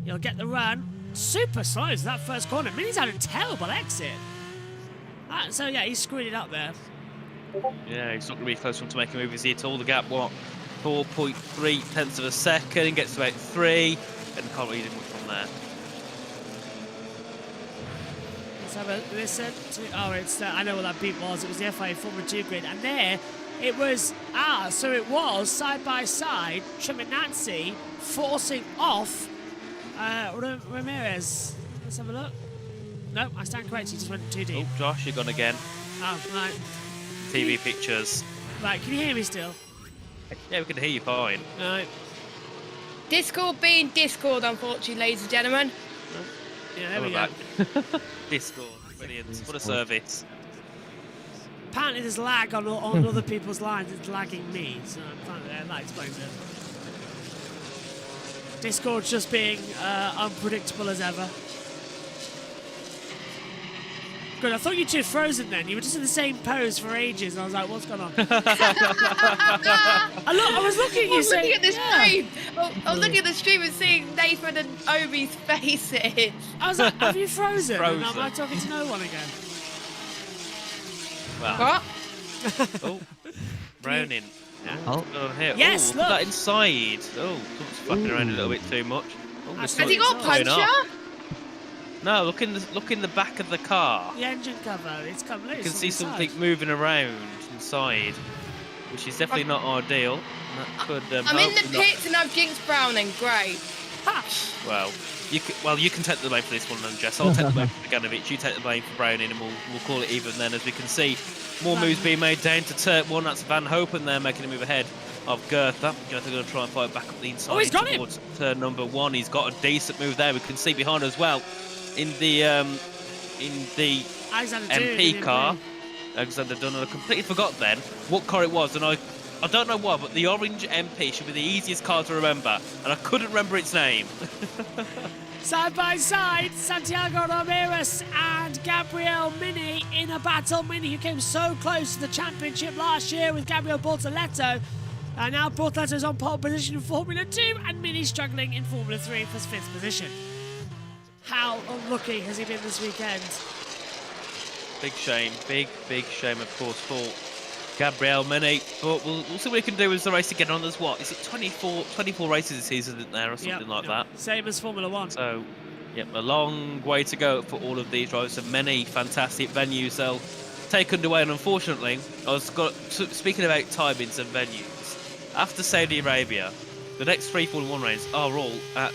You'll get the run. Super slow is that first corner. Mini's had a terrible exit. So yeah, he's screwed it up there. Yeah, he's not going to be the first one to make a move, is he, at all? The gap, what, 4.3 tenths of a second, gets to about 3, and can't really do much from there. Let's have a listen to, oh, it's, I know what that beat was. It was the FIA Formula 2 grid, and there it was, so it was side by side, Triminanzi forcing off Ramirez. Let's have a look. Nope, I stand corrected, he just went too deep. Oh, Josh, you're gone again. Oh, right. TV pictures. Right, can you hear me still? Yeah, we can hear you fine. Right. Discord being Discord, unfortunately, ladies and gentlemen. Yeah, there we go. Discord, brilliant. What a service. Apparently there's lag on other people's lines. It's lagging me, so that explains it. Discord's just being unpredictable as ever. Good, I thought you two were frozen then. You were just in the same pose for ages, and I was like, what's going on? I was looking at you saying... looking at the stream. I was looking at the stream and seeing Nathan and Obi's faces. I was like, have you frozen? Frozen. And am I talking to no one again? Wow. What? Oh, Browning. Oh. Here. Yes, Ooh, look. Put that inside. Oh, someone's flapping around a little bit too much. Oh, Has Has he got a going puncher? up. No, look in the back of the car. The engine cover, it's come loose. You can see on the something side. moving around inside, which is definitely not ideal. That could, I'm in the hopefully not- pits and I've jinxed Browning. Great. Ha! Well, you can take the blame for this one then, Jess. I'll take the blame for Ganovic. You take the blame for Browning, and we'll call it even then. As we can see, more moves being made down to turn 1. That's Van Hopen there making a move ahead of Goethe. Goethe going to try and fight back up the inside. Oh, he's got towards turn number 1. He's got a decent move there. We can see behind as well in the Alexander MP Dunn, car. Alexander Dunn. I completely forgot then what car it was, and I don't know why, but the orange MP should be the easiest car to remember, and I couldn't remember its name. Side by side, Santiago Ramirez and Gabriel Mini in a battle. Mini, who came so close to the championship last year with Gabriel Bortoletto. And now Bortoletto's on pole position in Formula 2, and Mini struggling in Formula 3 for his 5th position. How unlucky has he been this weekend? Big shame, big shame, of course, for Gabriel Mini, but we'll see what he can do as the race to get on. There's what? Is it 24 races this season, isn't there, or something like that? Same as Formula One. So, yep, a long way to go for all of these drivers. So many fantastic venues they'll take underway, and unfortunately, speaking about timings and venues, after Saudi Arabia, the next 3 Formula 1 races are all at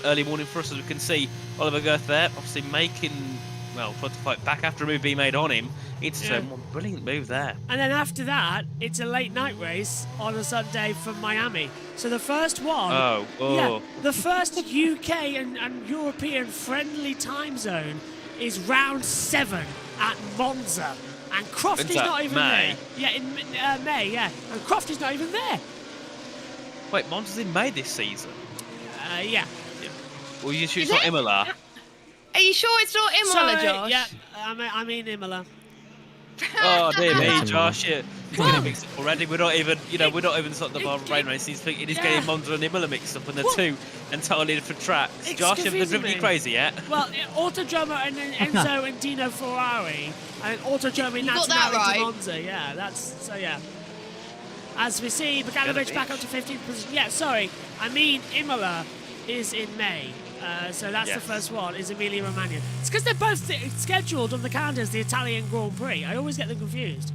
early morning for us, as we can see Oliver Girth there, obviously trying to fight back after a move being made on him into turn 1. Brilliant move there. And then after that, it's a late night race on a Sunday from Miami. So the first one, the first UK and European friendly time zone is round 7 at Monza. And Croft is not even there. Yeah, in May, yeah. And Croft is not even there. Wait, Monza's in May this season? Yeah. Well, you sure it's not Imola? Are you sure it's not Imola, Josh? Yeah, I mean Imola. Oh dear me, Josh, you're getting mixed up already. We're not even sort of our rain race. He's getting Monza and Imola mixed up, and they're two entirely different tracks. Josh, have they driven you crazy yet? Well, Autodromo and then Enzo and Dino Ferrari, and Autodromo Nazionale to Monza. Yeah, yeah. As we see, Bogdanovic back up to 15th position. Yeah, sorry, I mean Imola is in May. So that's the first one, is Emilia Romagna. It's because they're both scheduled on the calendar as the Italian Grand Prix. I always get them confused.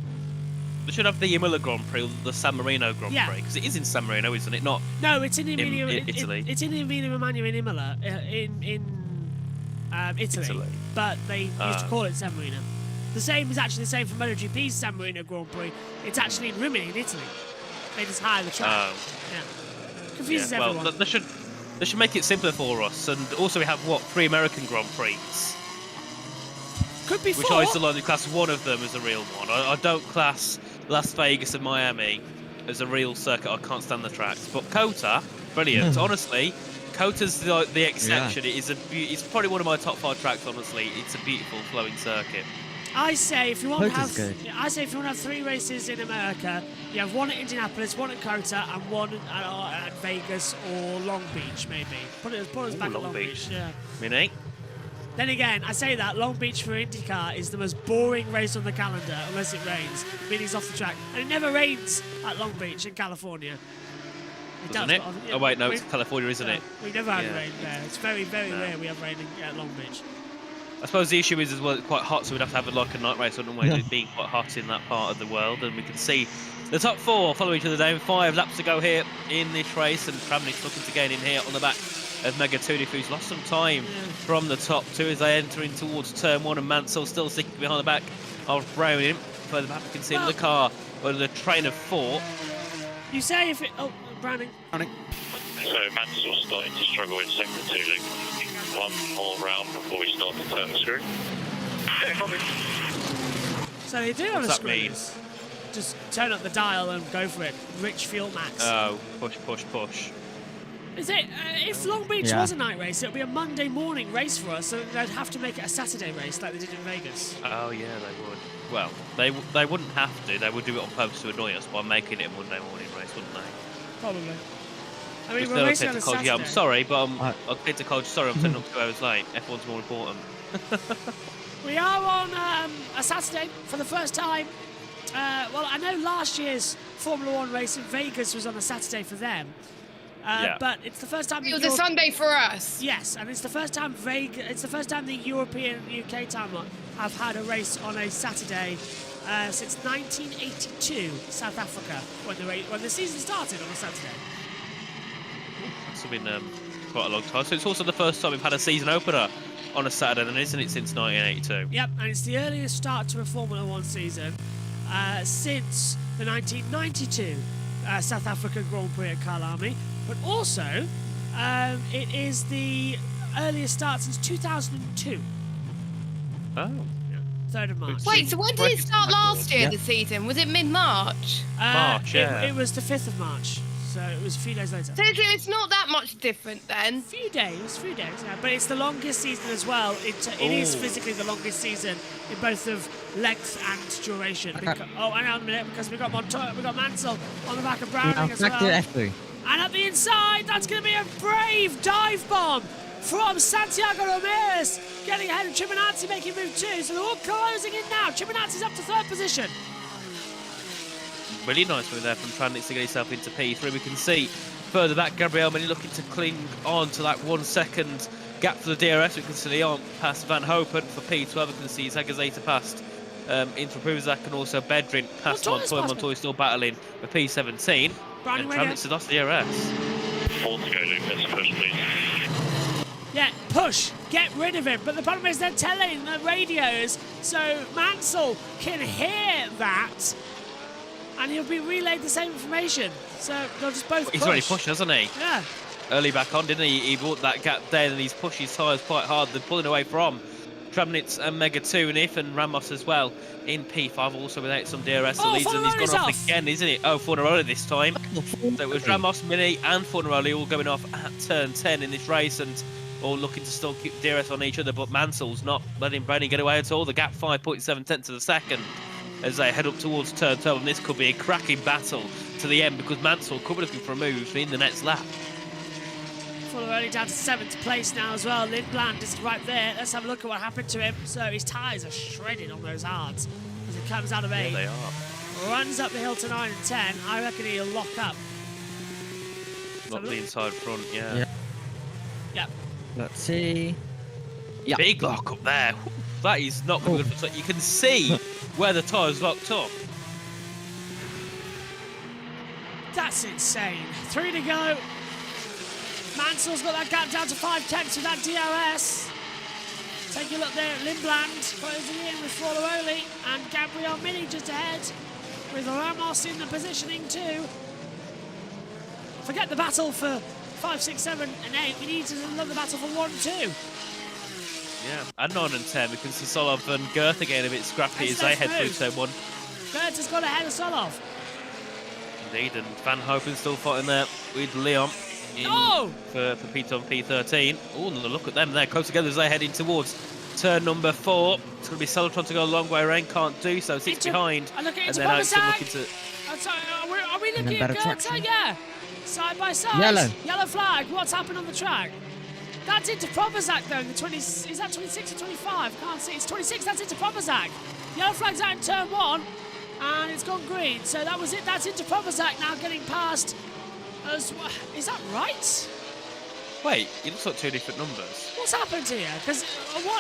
They should have the Imola Grand Prix, or the San Marino Grand Prix, because it is in San Marino, isn't it? Not. No, it's in Emilia. Italy. It's in Emilia Romagna in Imola, in Italy. But they used to call it San Marino. The same is actually the same for MotoGP's San Marino Grand Prix. It's actually in Rimini in Italy. They just hire the track. Yeah. Confuses everyone. Well, they should make it simpler for us, and also we have 3 American Grand Prix. Could be 4. Which I still only class one of them as a real one. I don't class Las Vegas and Miami as a real circuit. I can't stand the tracks. But COTA, brilliant. Honestly, COTA's the exception. Yeah. It's probably one of my top 5 tracks. Honestly, it's a beautiful flowing circuit. I say if you want to have 3 races in America, you have one at Indianapolis, one at COTA, and one at Vegas or Long Beach, maybe. Put us back at Long Beach. Yeah. Mini. Then again, I say that Long Beach for IndyCar is the most boring race on the calendar unless it rains. Mini's off the track, and it never rains at Long Beach in California. Doesn't it? Oh wait, no, it's California, isn't it? We never had rain there. It's very, very rare we have rain at Long Beach. I suppose the issue is as well, it's quite hot, so we'd have to have a night race on the way, being quite hot in that part of the world. And we can see the top 4 follow each other down. 5 laps to go here in this race, and Kramnik's looking to gain in here on the back of Mega Tudif, who's lost some time from the top 2 as they enter in towards turn 1, and Mansell still sticking behind the back of Browning. Further back, we can see the car with the train of 4. You say if it... Oh, Browning. So Mansell's starting to struggle in sector 2, Luke. One more round before we start the turn screw. So they do on a screw. Just turn up the dial and go for it. Rich fuel max. Oh, push. Is it? If Long Beach was a night race, it would be a Monday morning race for us, so they'd have to make it a Saturday race like they did in Vegas. Oh yeah, they would. Well, they wouldn't have to. They would do it on purpose to annoy us by making it a Monday morning race, wouldn't they? Probably. I mean, we're racing on a Saturday. Yeah, I'm sorry, but I'll take the college. Sorry, I'm turning up 2 hours late. F1's more important. We are on a Saturday for the first time. Well, I know last year's Formula 1 race in Vegas was on a Saturday for them. But it's the first time... It was a Sunday for us. Yes, and it's the first time the European UK time lot have had a race on a Saturday since 1982, South Africa, when the season started on a Saturday. It's been quite a long time. So it's also the first time we've had a season opener on a Saturday, then, isn't it, since 1982? Yep, and it's the earliest start to a Formula 1 season since the 1992 South African Grand Prix at Kyalami. But also, it is the earliest start since 2002. Oh. 3rd of March. Wait, so when did it start last year, the season? Was it mid-March? March, yeah. It was the 5th of March. So it was a few days later. So it's not that much different then? A few days, yeah. But it's the longest season as well. It is physically the longest season in both of length and duration. Hang on a minute, because we've got Mansell on the back of Browning as well. And at the inside, that's going to be a brave dive bomb from Santiago Ramirez, getting ahead of Chiminazzi, making move 2. So they're all closing in now. Chiminazzi's up to 3rd position. really nice move there from Tranix to get himself into P3. We can see further back Gabriel Mini looking to cling on to that 1 second gap for the DRS. We can see Leon past Van Hopen for P12. We can see Zagazeta past Intra Pruvazak and also Bedrin past Montoya. Montoya still battling for P17. And Tranix has lost the DRS. 4 to go, Lucas. Push, please. Yeah, push, get rid of him. But the problem is they're telling the radios, so Mansell can hear that, and he'll be relayed the same information. So they'll just both push. He's already pushed, hasn't he? Yeah. Early back on, didn't he? He brought that gap there, and he's pushed his tyres quite hard. They're pulling away from Tramnitz and Mega 2, and Ethan Ramos as well in P5, also without some DRS. Oh, leads, and he's gone off again, isn't it? Oh, Fornaroli this time. So it was Ramos, Mini, and Fornaroli all going off at turn 10 in this race, and all looking to still keep DRS on each other, but Mansell's not letting Brady get away at all. The gap 5.7 tenths of a second as they head up towards turn 12, and this could be a cracking battle to the end because Mansell could be looking for a move in the next lap. Fornaroli down to 7th place now as well. Lindblad is right there. Let's have a look at what happened to him. So his tyres are shredded on those hards as it comes out of 8. Yeah, they are. Runs up the hill to 9 and 10. I reckon he'll lock up. Not the inside front, yeah. Yep. Let's see. Yeah. Big lock up there. That is not good. So you can see where the tyre's locked up. That's insane. 3 to go. Mansell's got that gap down to 5 tenths with that DRS. Take a look there at Lindblad closing in with Fornaroli and Gabriel Mini just ahead with Ramos in the positioning too. Forget the battle for 5, 6, 7 and 8. We need another battle for 1, 2. Yeah, and 9 and 10. We can see Solov and Girth again a bit scrappy as they head through turn 1. Girth has got ahead of Solov. Indeed, and Van Hopen still fighting there with Leon in for P2 and P13. Oh, another look at them there, close together as they head in towards turn number 4. It's going to be Celotron to go a long way around, can't do so, sits behind. And then Oakson looking to... Are we looking at Girth? Yeah. Side by side. Yellow flag. What's happened on the track? That's into Provozak though. The 20 is that 26 or 25? Can't see. It's 26. That's into Provozak. Yellow flag's out in turn 1, and it's gone green. So that was it. That's into Provozak now getting past. Is that right? Wait, it looks like 2 different numbers. What's happened here? Because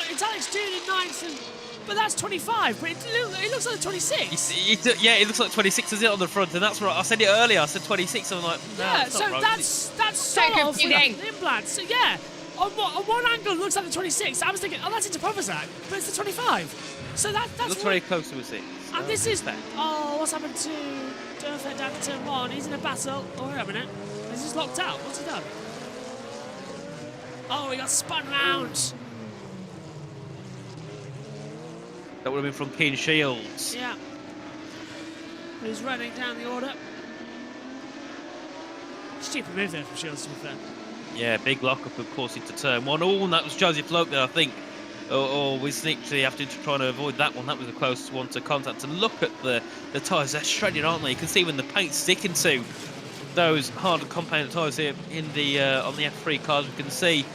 it's Alex Dune in 9th, but that's 25. But it looks like 26. Yeah, it looks like 26 is it on the front, and that's right. I said it earlier. I said 26. And I'm like, no, yeah. that's So not right, that's Solov with Lindblad. So yeah, on one angle it looks like the 26. I was thinking, oh, that's into Provozak, but it's the 25. So that's it looks very close to a 6. And this is what's happened to Durfett down to turn 1? He's in a battle. Oh, wait a minute. Is this locked out? What's he done? Oh, he got spun round. That would have been from Keen Shields. Yeah. He's running down the order. Stupid move there from Shields, to be fair. Yeah, big lock-up, of course, into turn 1. Oh, and that was Joseph Loke there, I think. Oh, we sneakily have to try to avoid that one. That was the closest one to contact. And look at the tyres. They're shredded, aren't they? You can see when the paint's sticking to those hard compound tyres here in the on the F3 cars. We can see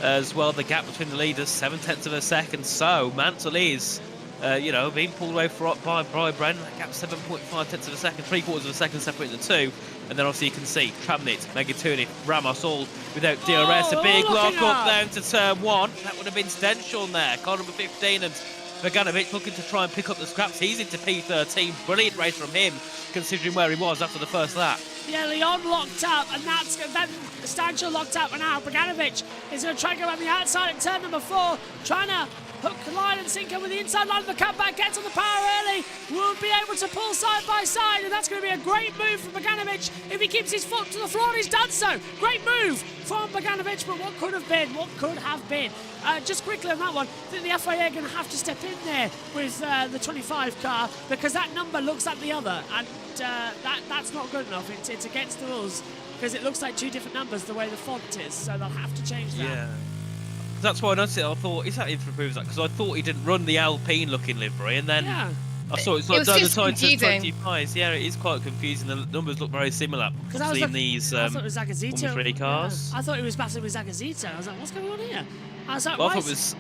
as well the gap between the leaders, 7 tenths of a second. So Mansell is, being pulled away by Brennan. That gap 7.5 tenths of a second, 3/4 of a second separating the two. And then obviously you can see Tramnitz, Megatuni, Ramos all without DRS. A big lock up down to turn 1. That would have been Stenshorn there. Car number 15 and Vaganovic looking to try and pick up the scraps. He's into P13. Brilliant race from him, considering where he was after the first lap. Yeah, Leon locked up, and then Stancho locked up, and now Boganovic is going to try and go around the outside at turn number 4, trying to hook line and sinker with the inside line of the cutback, gets on the power early, will be able to pull side by side, and that's going to be a great move from Boganovic if he keeps his foot to the floor, and he's done so. Great move from Boganovic, but what could have been? Just quickly on that one, I think the FIA are going to have to step in there with the 25 car, because that number looks like the other, and that's not good enough. It's against the rules, because it looks like 2 different numbers the way the font is, so they'll have to change that. Yeah. That's why I noticed it. I thought, is that Intra Pruvazak? Because I thought he didn't run the Alpine looking livery, and then I saw it's like down the side to 25. Yeah, it is quite confusing. The numbers look very similar. Because I thought it was Zagazito. Formula 3 cars. Yeah. I thought he was battling with Zagazito. I was like, what's going on here? I was like, well, I thought it was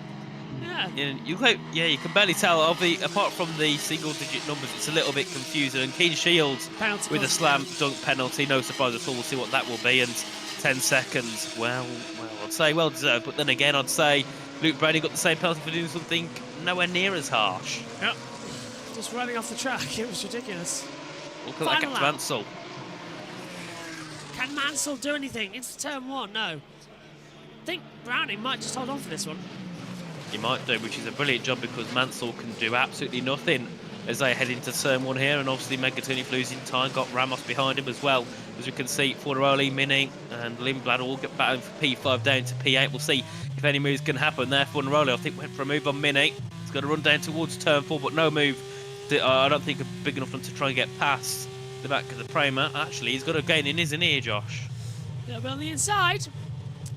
Yeah. You can barely tell. Apart from the single-digit numbers, it's a little bit confusing. And Keen Shields Penalty with a slam consequence. dunk penalty, no surprise at all. We'll see what that will be. And 10 seconds, well, I'd say well deserved. But then again, I'd say Luke Brady got the same penalty for doing something nowhere near as harsh. Yep. Just running off the track. It was ridiculous. Look at that, Final get to lap. Ansel. Can Mansell do anything? It's turn 1. No. I think Browning might just hold on for this one. He might do, which is a brilliant job because Mansell can do absolutely nothing as they head into turn 1 here. And obviously Megatoni losing time, got Ramos behind him as well. As we can see, Fornaroli, Mini and Lindblad all get battling for P5 down to P8. We'll see if any moves can happen there. Fornaroli, I think, went for a move on Mini. He's got to run down towards turn 4, but no move. I don't think big enough for him to try and get past the back of the Prema. Actually, he's got to gain in, isn't he, Josh? Yeah, but on the inside,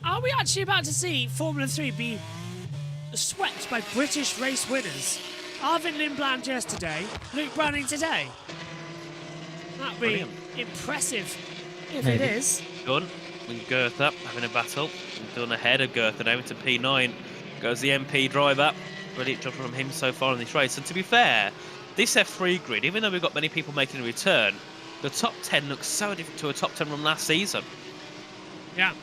are we actually about to see Formula 3 be swept by British race winners? Arvin Lindblad yesterday, Luke Browning today. That'd be Brilliant. impressive if Maybe. it is. Gunn with Goethe having a battle. And Gunn ahead of Goethe now into P9. Goes the MP driver. Brilliant job from him so far in this race. And to be fair, this F3 grid, even though we've got many people making a return, the top 10 looks so different to a top 10 from last season. Yeah,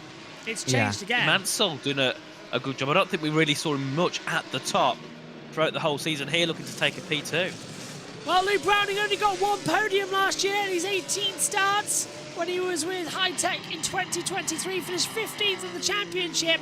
it's changed again. Mansell doing a good job. I don't think we really saw him much at the top throughout the whole season here, looking to take a P2. Well, Luke Browning only got 1 podium last year in his 18 starts when he was with High Tech in 2023, finished 15th in the championship.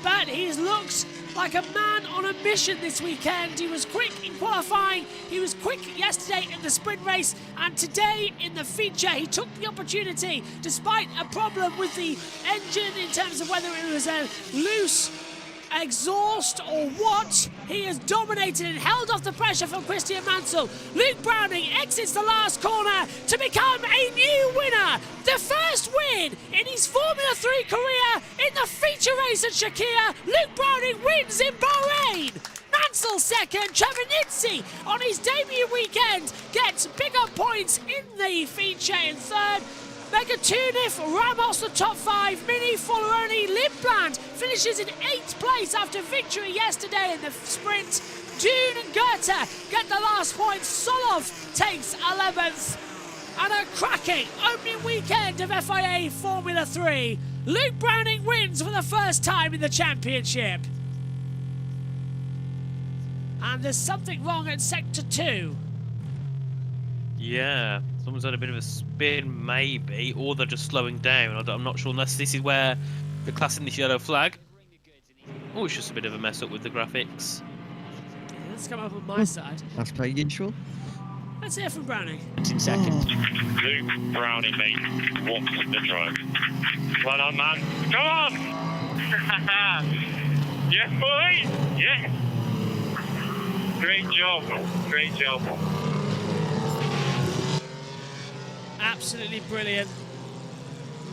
But he looks like a man on a mission this weekend. He was quick in qualifying, he was quick yesterday in the sprint race, and today in the feature he took the opportunity, despite a problem with the engine in terms of whether it was a loose exhaust or what. He has dominated and held off the pressure from Christian Mansell. Luke Browning exits the last corner to become a new winner. The first win in his Formula 3 career in the feature race at Shakir. Luke Browning wins in Bahrain. Mansell second, Chavanitzi on his debut weekend gets bigger points in the feature in third. Megatunif, Ramos the top 5, Mini, Fornaroli, Lindblad finishes in 8th place after victory yesterday in the sprint. Dune and Goethe get the last point. Solov takes 11th. And a cracking opening weekend of FIA Formula 3. Luke Browning wins for the first time in the championship. And there's something wrong at Sector 2. Yeah, someone's had a bit of a spin, maybe, or they're just slowing down. I'm not sure, unless this is where they're classing this yellow flag. Oh, it's just a bit of a mess up with the graphics. Yeah, let's come up on my side. That's per usual. Let's hear from Browning. 10 seconds. Luke Browning, mate. What's the drive? Well on, man. Come on! Yes, boy! Yes! Great job. Great job. Absolutely brilliant.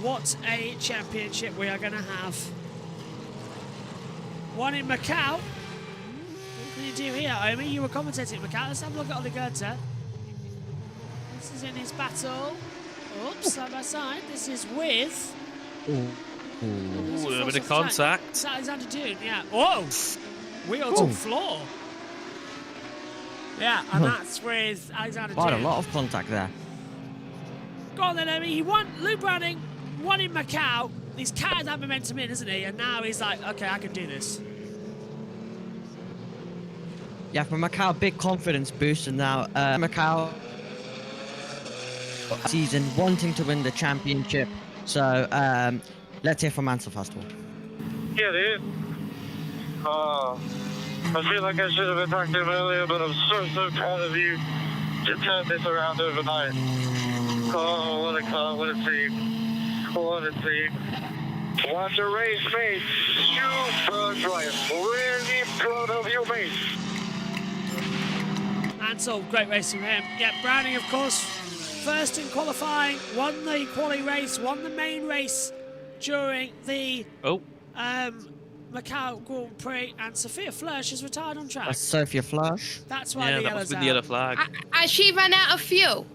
What a championship we are going to have. One in Macau. What can you do here, Omi? You were commentating at Macau. Let's have a look at Oli Goethe. This is in his battle. Oops, side by side. This is with... Ooh, a little bit of contact. It's Alexander Dune, yeah. Whoa! Wheel to floor. Yeah, and that's with Alexander Quite Dune. a lot of contact there. Go on then, Emmy. He won. Luke Browning won in Macau. He's carried that momentum in, isn't he? And now he's like, okay, I can do this. Yeah, for Macau, big confidence boost, and now Macau season wanting to win the championship. So let's hear from Mansell first of all. Yeah, dude. I feel like I should have attacked him earlier, but I'm so proud of you to turn this around overnight. Oh, what a team. What a team. What a race, mate. Super drive. Really proud of you, mate. Ansel, great race from him. Yeah, Browning, of course, first in qualifying, won the quali race, won the main race during the Macau Grand Prix, and Sophia Flörsch has retired on track. That's Sophia Flörsch. That's why Yeah, the that yellow's was with out. the yellow flag. Has she run out of fuel?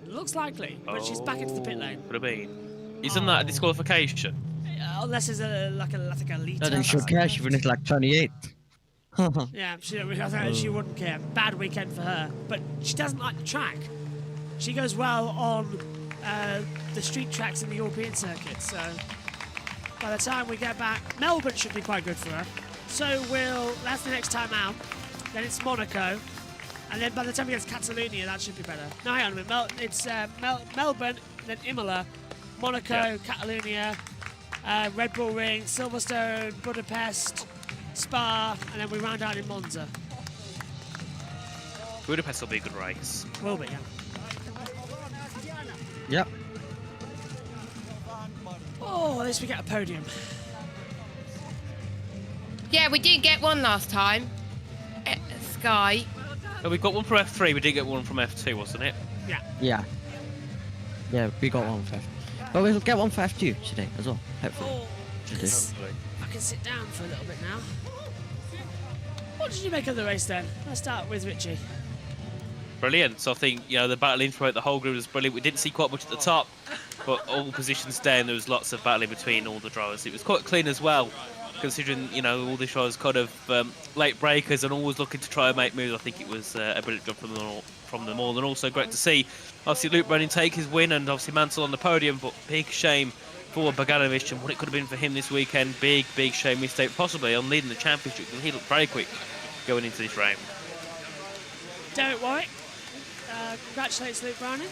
Looks likely, but she's back into the pit lane. Could have been. Isn't that a disqualification? Unless it's like a I litre. don't think she'll care. She finished like 28th. Yeah, I think she wouldn't care. Bad weekend for her. But she doesn't like the track. She goes well on the street tracks in the European circuit. So by the time we get back, Melbourne should be quite good for her. So that's the next time out. Then it's Monaco. And then by the time we get to Catalonia, that should be better. No, hang on a minute. It's Melbourne, then Imola, Monaco, Catalonia, Red Bull Ring, Silverstone, Budapest, Spa, and then we round out in Monza. Budapest will be a good race. Will be, yeah. Yep. Oh, at least we get a podium. Yeah, we did get one last time. Sky. Oh, we got one from F3, we did get one from F2, wasn't it? Yeah. Yeah. Yeah, we got one for F. But we'll get one for F2 today as well, hopefully. Oh, I can sit down for a little bit now. What did you make of the race then? Let's start with Richie. Brilliant. So I think, the battling throughout the whole group was brilliant. We didn't see quite much at the top, but all positions down, there was lots of battling between all the drivers. It was quite clean as well, considering, all the drivers kind of late breakers and always looking to try and make moves. I think it was a brilliant job from them all. And also great to see, obviously, Luke Brennan take his win and obviously Mansell on the podium, but big shame for Bogdanovic and what it could have been for him this weekend. Big shame mistake, possibly on leading the championship, because he looked very quick going into this round. Derek Warwick, congratulates Luke Browning.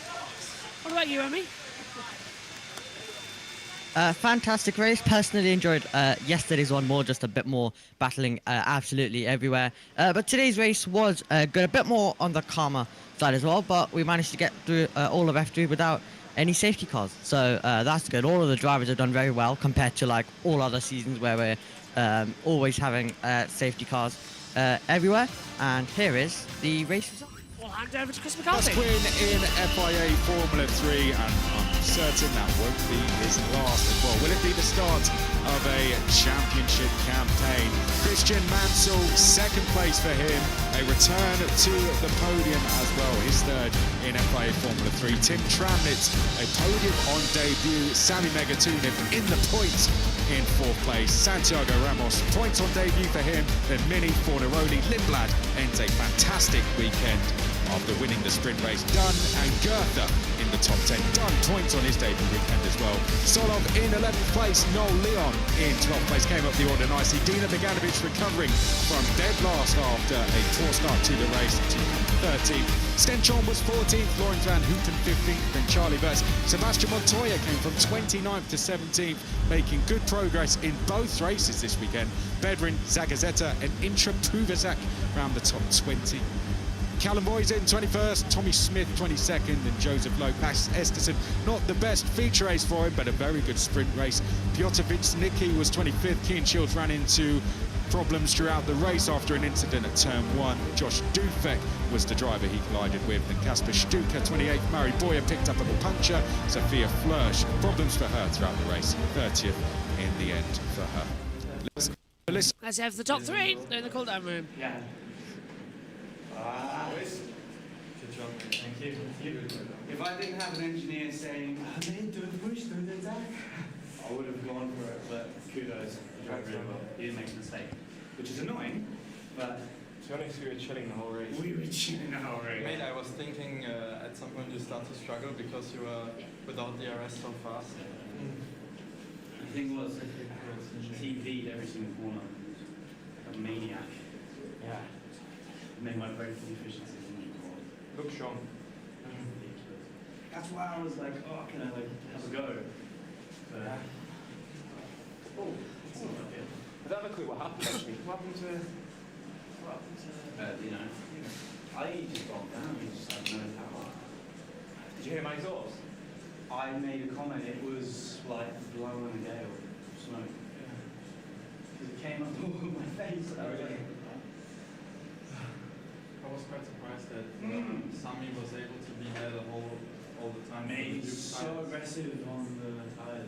What about you, Emmy? Fantastic race. Personally enjoyed yesterday's one more, just a bit more battling absolutely everywhere. But today's race was good, a bit more on the calmer side as well, but we managed to get through all of F3 without any safety cars. So that's good. All of the drivers have done very well compared to like all other seasons where we're always having safety cars everywhere. And here is the race result. We'll hand over to Chris Last McCarthy. win in FIA Formula 3, and I'm certain that won't be his last as well. Will it be the start of a championship campaign? Christian Mansell, second place for him. A return to the podium as well, his third in FIA Formula 3. Tim Tramnitz, a podium on debut. Sami Megatuniv in the points in fourth place. Santiago Ramos, points on debut for him. Then Mini Fornaroli. Lindblad ends a fantastic weekend after winning the sprint race. Dunn and Goethe in the top 10. Dunn points on his debut weekend as well. Solov in 11th place. Noel Leon in 12th place. Came up the order nicely. Dina Beganovic recovering from dead last after a poor start to the race to 13th. Stenchon was 14th. Lawrence Van Houten 15th. Then Charlie Verse. Sebastian Montoya came from 29th to 17th, making good progress in both races this weekend. Bedrin, Zagazeta and Intra Puvazak around the top 20. Callum Boyes in 21st, Tommy Smith 22nd, and Joseph Lopez Esterson. Not the best feature race for him, but a very good sprint race. Piotr Vicnicki was 25th. Kean Shields ran into problems throughout the race after an incident at turn 1. Josh Dufek was the driver he collided with, and Kasper Stuka 28th. Mary Boyer picked up a puncture. Sophia Flörsch, problems for her throughout the race. 30th in the end for her. Let's have the top three in the cool-down room. Yeah. Good job. Thank you. If I didn't have an engineer saying, mate, don't push, don't attack, I would have gone for it, but kudos. You drove really well. You didn't make a mistake, which is annoying, but... To be honest, we were chilling the whole race. We were chilling the whole race. Mate, I was thinking at some point you start to struggle because you were without DRS so fast. The thing was, TV'd every single corner. Like a maniac. Yeah. Made my braking efficiency Look strong. That's why I was like, oh, can I have a go? But, oh, that's not like it. I don't have a clue what happened actually. What happened to... I just dropped down. You just had no power. Did you hear my exhaust? I made a comment. It was like blowing a gale of smoke. Because it came up all over my face. I was like, I was quite surprised that Sami was able to be there all the time. mate, he's so aggressive on the tires.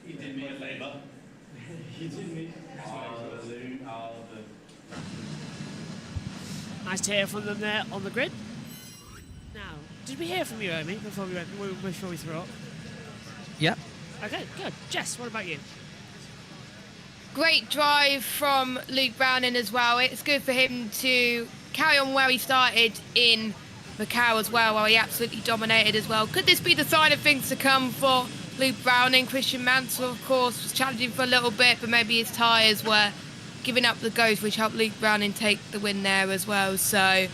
He did me a favour. He did me. Nice to hear from them there on the grid. Now, did we hear from you, Omi, before we threw up? Yep. Okay, good. Jess, what about you? Great drive from Luke Browning as well. It's good for him to carry on where he started in Macau as well, where he absolutely dominated as well. Could this be the sign of things to come for Luke Browning? Christian Mansell, of course, was challenging for a little bit, but maybe his tyres were giving up the ghost, which helped Luke Browning take the win there as well. So,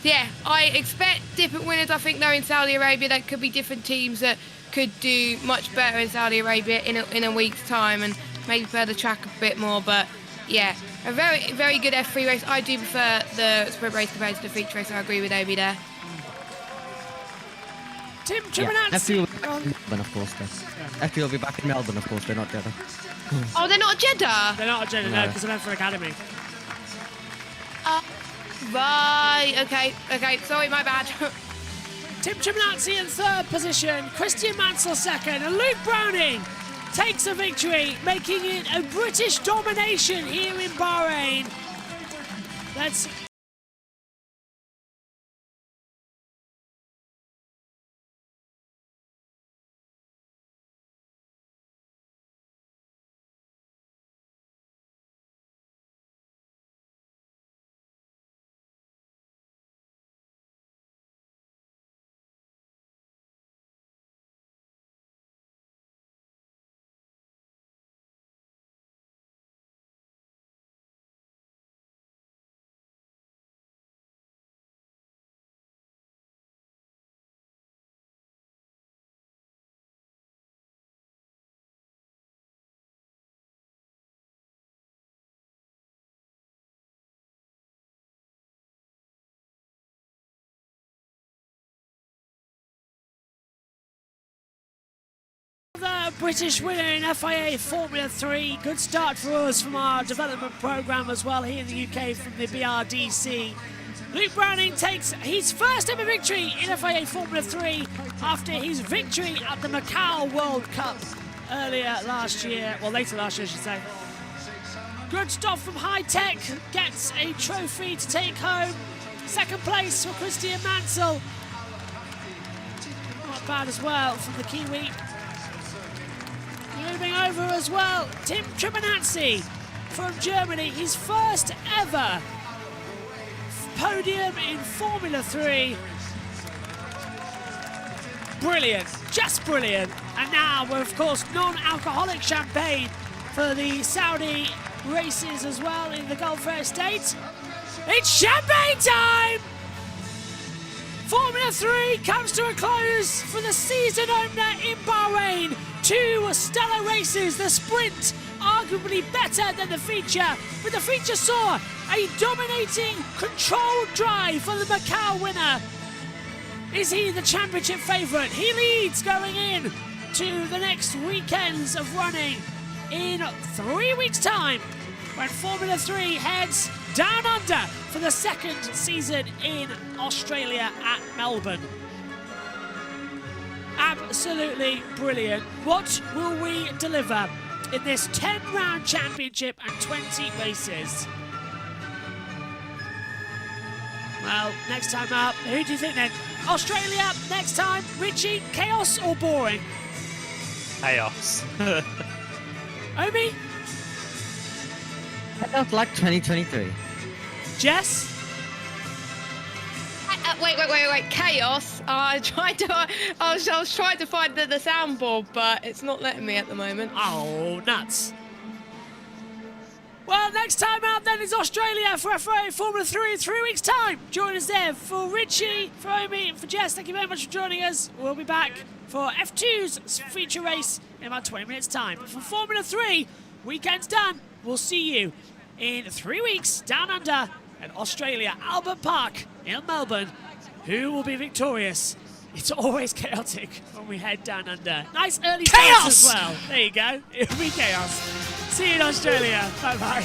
yeah, I expect different winners. I think, though, in Saudi Arabia, there could be different teams that could do much better in Saudi Arabia in a week's time and maybe play the track a bit more. But, yeah, a very, very good F3 race. I do prefer the sprint race compared to the feature race. I agree with Obi there. Tim Yeah, Chiminazzi. FP will be back in Melbourne, of course. FP will be back in Melbourne, of course. They're not Jeddah. Oh, they're not Jeddah? They're not a Jeddah, no, No. because they're meant for Academy. Right, okay, sorry, my bad. Tim Chiminazzi in third position, Christian Mansell second, and Luke Browning takes a victory, making it a British domination here in Bahrain. Let's the British winner in FIA Formula 3. Good start for us from our development programme as well here in the UK from the BRDC. Luke Browning takes his first ever victory in FIA Formula 3 after his victory at the Macau World Cup earlier last year, well later last year I should say. Good stuff from High Tech, gets a trophy to take home. Second place for Christian Mansell. Not bad as well from the Kiwi. Moving over as well, Tim Chiminazzi from Germany, his first ever podium in Formula 3. Brilliant, just brilliant. And now we're of course non-alcoholic champagne for the Saudi races as well in the Gulf Air States. It's champagne time! Formula 3 comes to a close for the season opener in Bahrain. Two stellar races, the sprint arguably better than the feature, but the feature saw a dominating, controlled drive for the Macau winner. Is he the championship favourite? He leads going in to the next weekends of running in 3 weeks' time when Formula 3 heads down under for the second season in Australia at Melbourne. Absolutely brilliant. What will we deliver in this 10-round championship and 20 races? Well, next time up, who do you think then? Australia next time, Richie, chaos or boring? Chaos. Omi? I don't like 2023. Jess? Wait. Chaos. I was trying to find the soundboard, but it's not letting me at the moment. Oh, nuts. Well, next time out then is Australia for FIA Formula 3 in 3 weeks' time. Join us there. For Richie, for Omi, and for Jess, thank you very much for joining us. We'll be back for F2's feature race in about 20 minutes' time. But for Formula 3, weekend's done. We'll see you in 3 weeks down under at Australia, Albert Park in Melbourne. Who will be victorious? It's always chaotic when we head down under. Nice early chaos as well. There you go. It'll be chaos. See you in Australia. Bye-bye.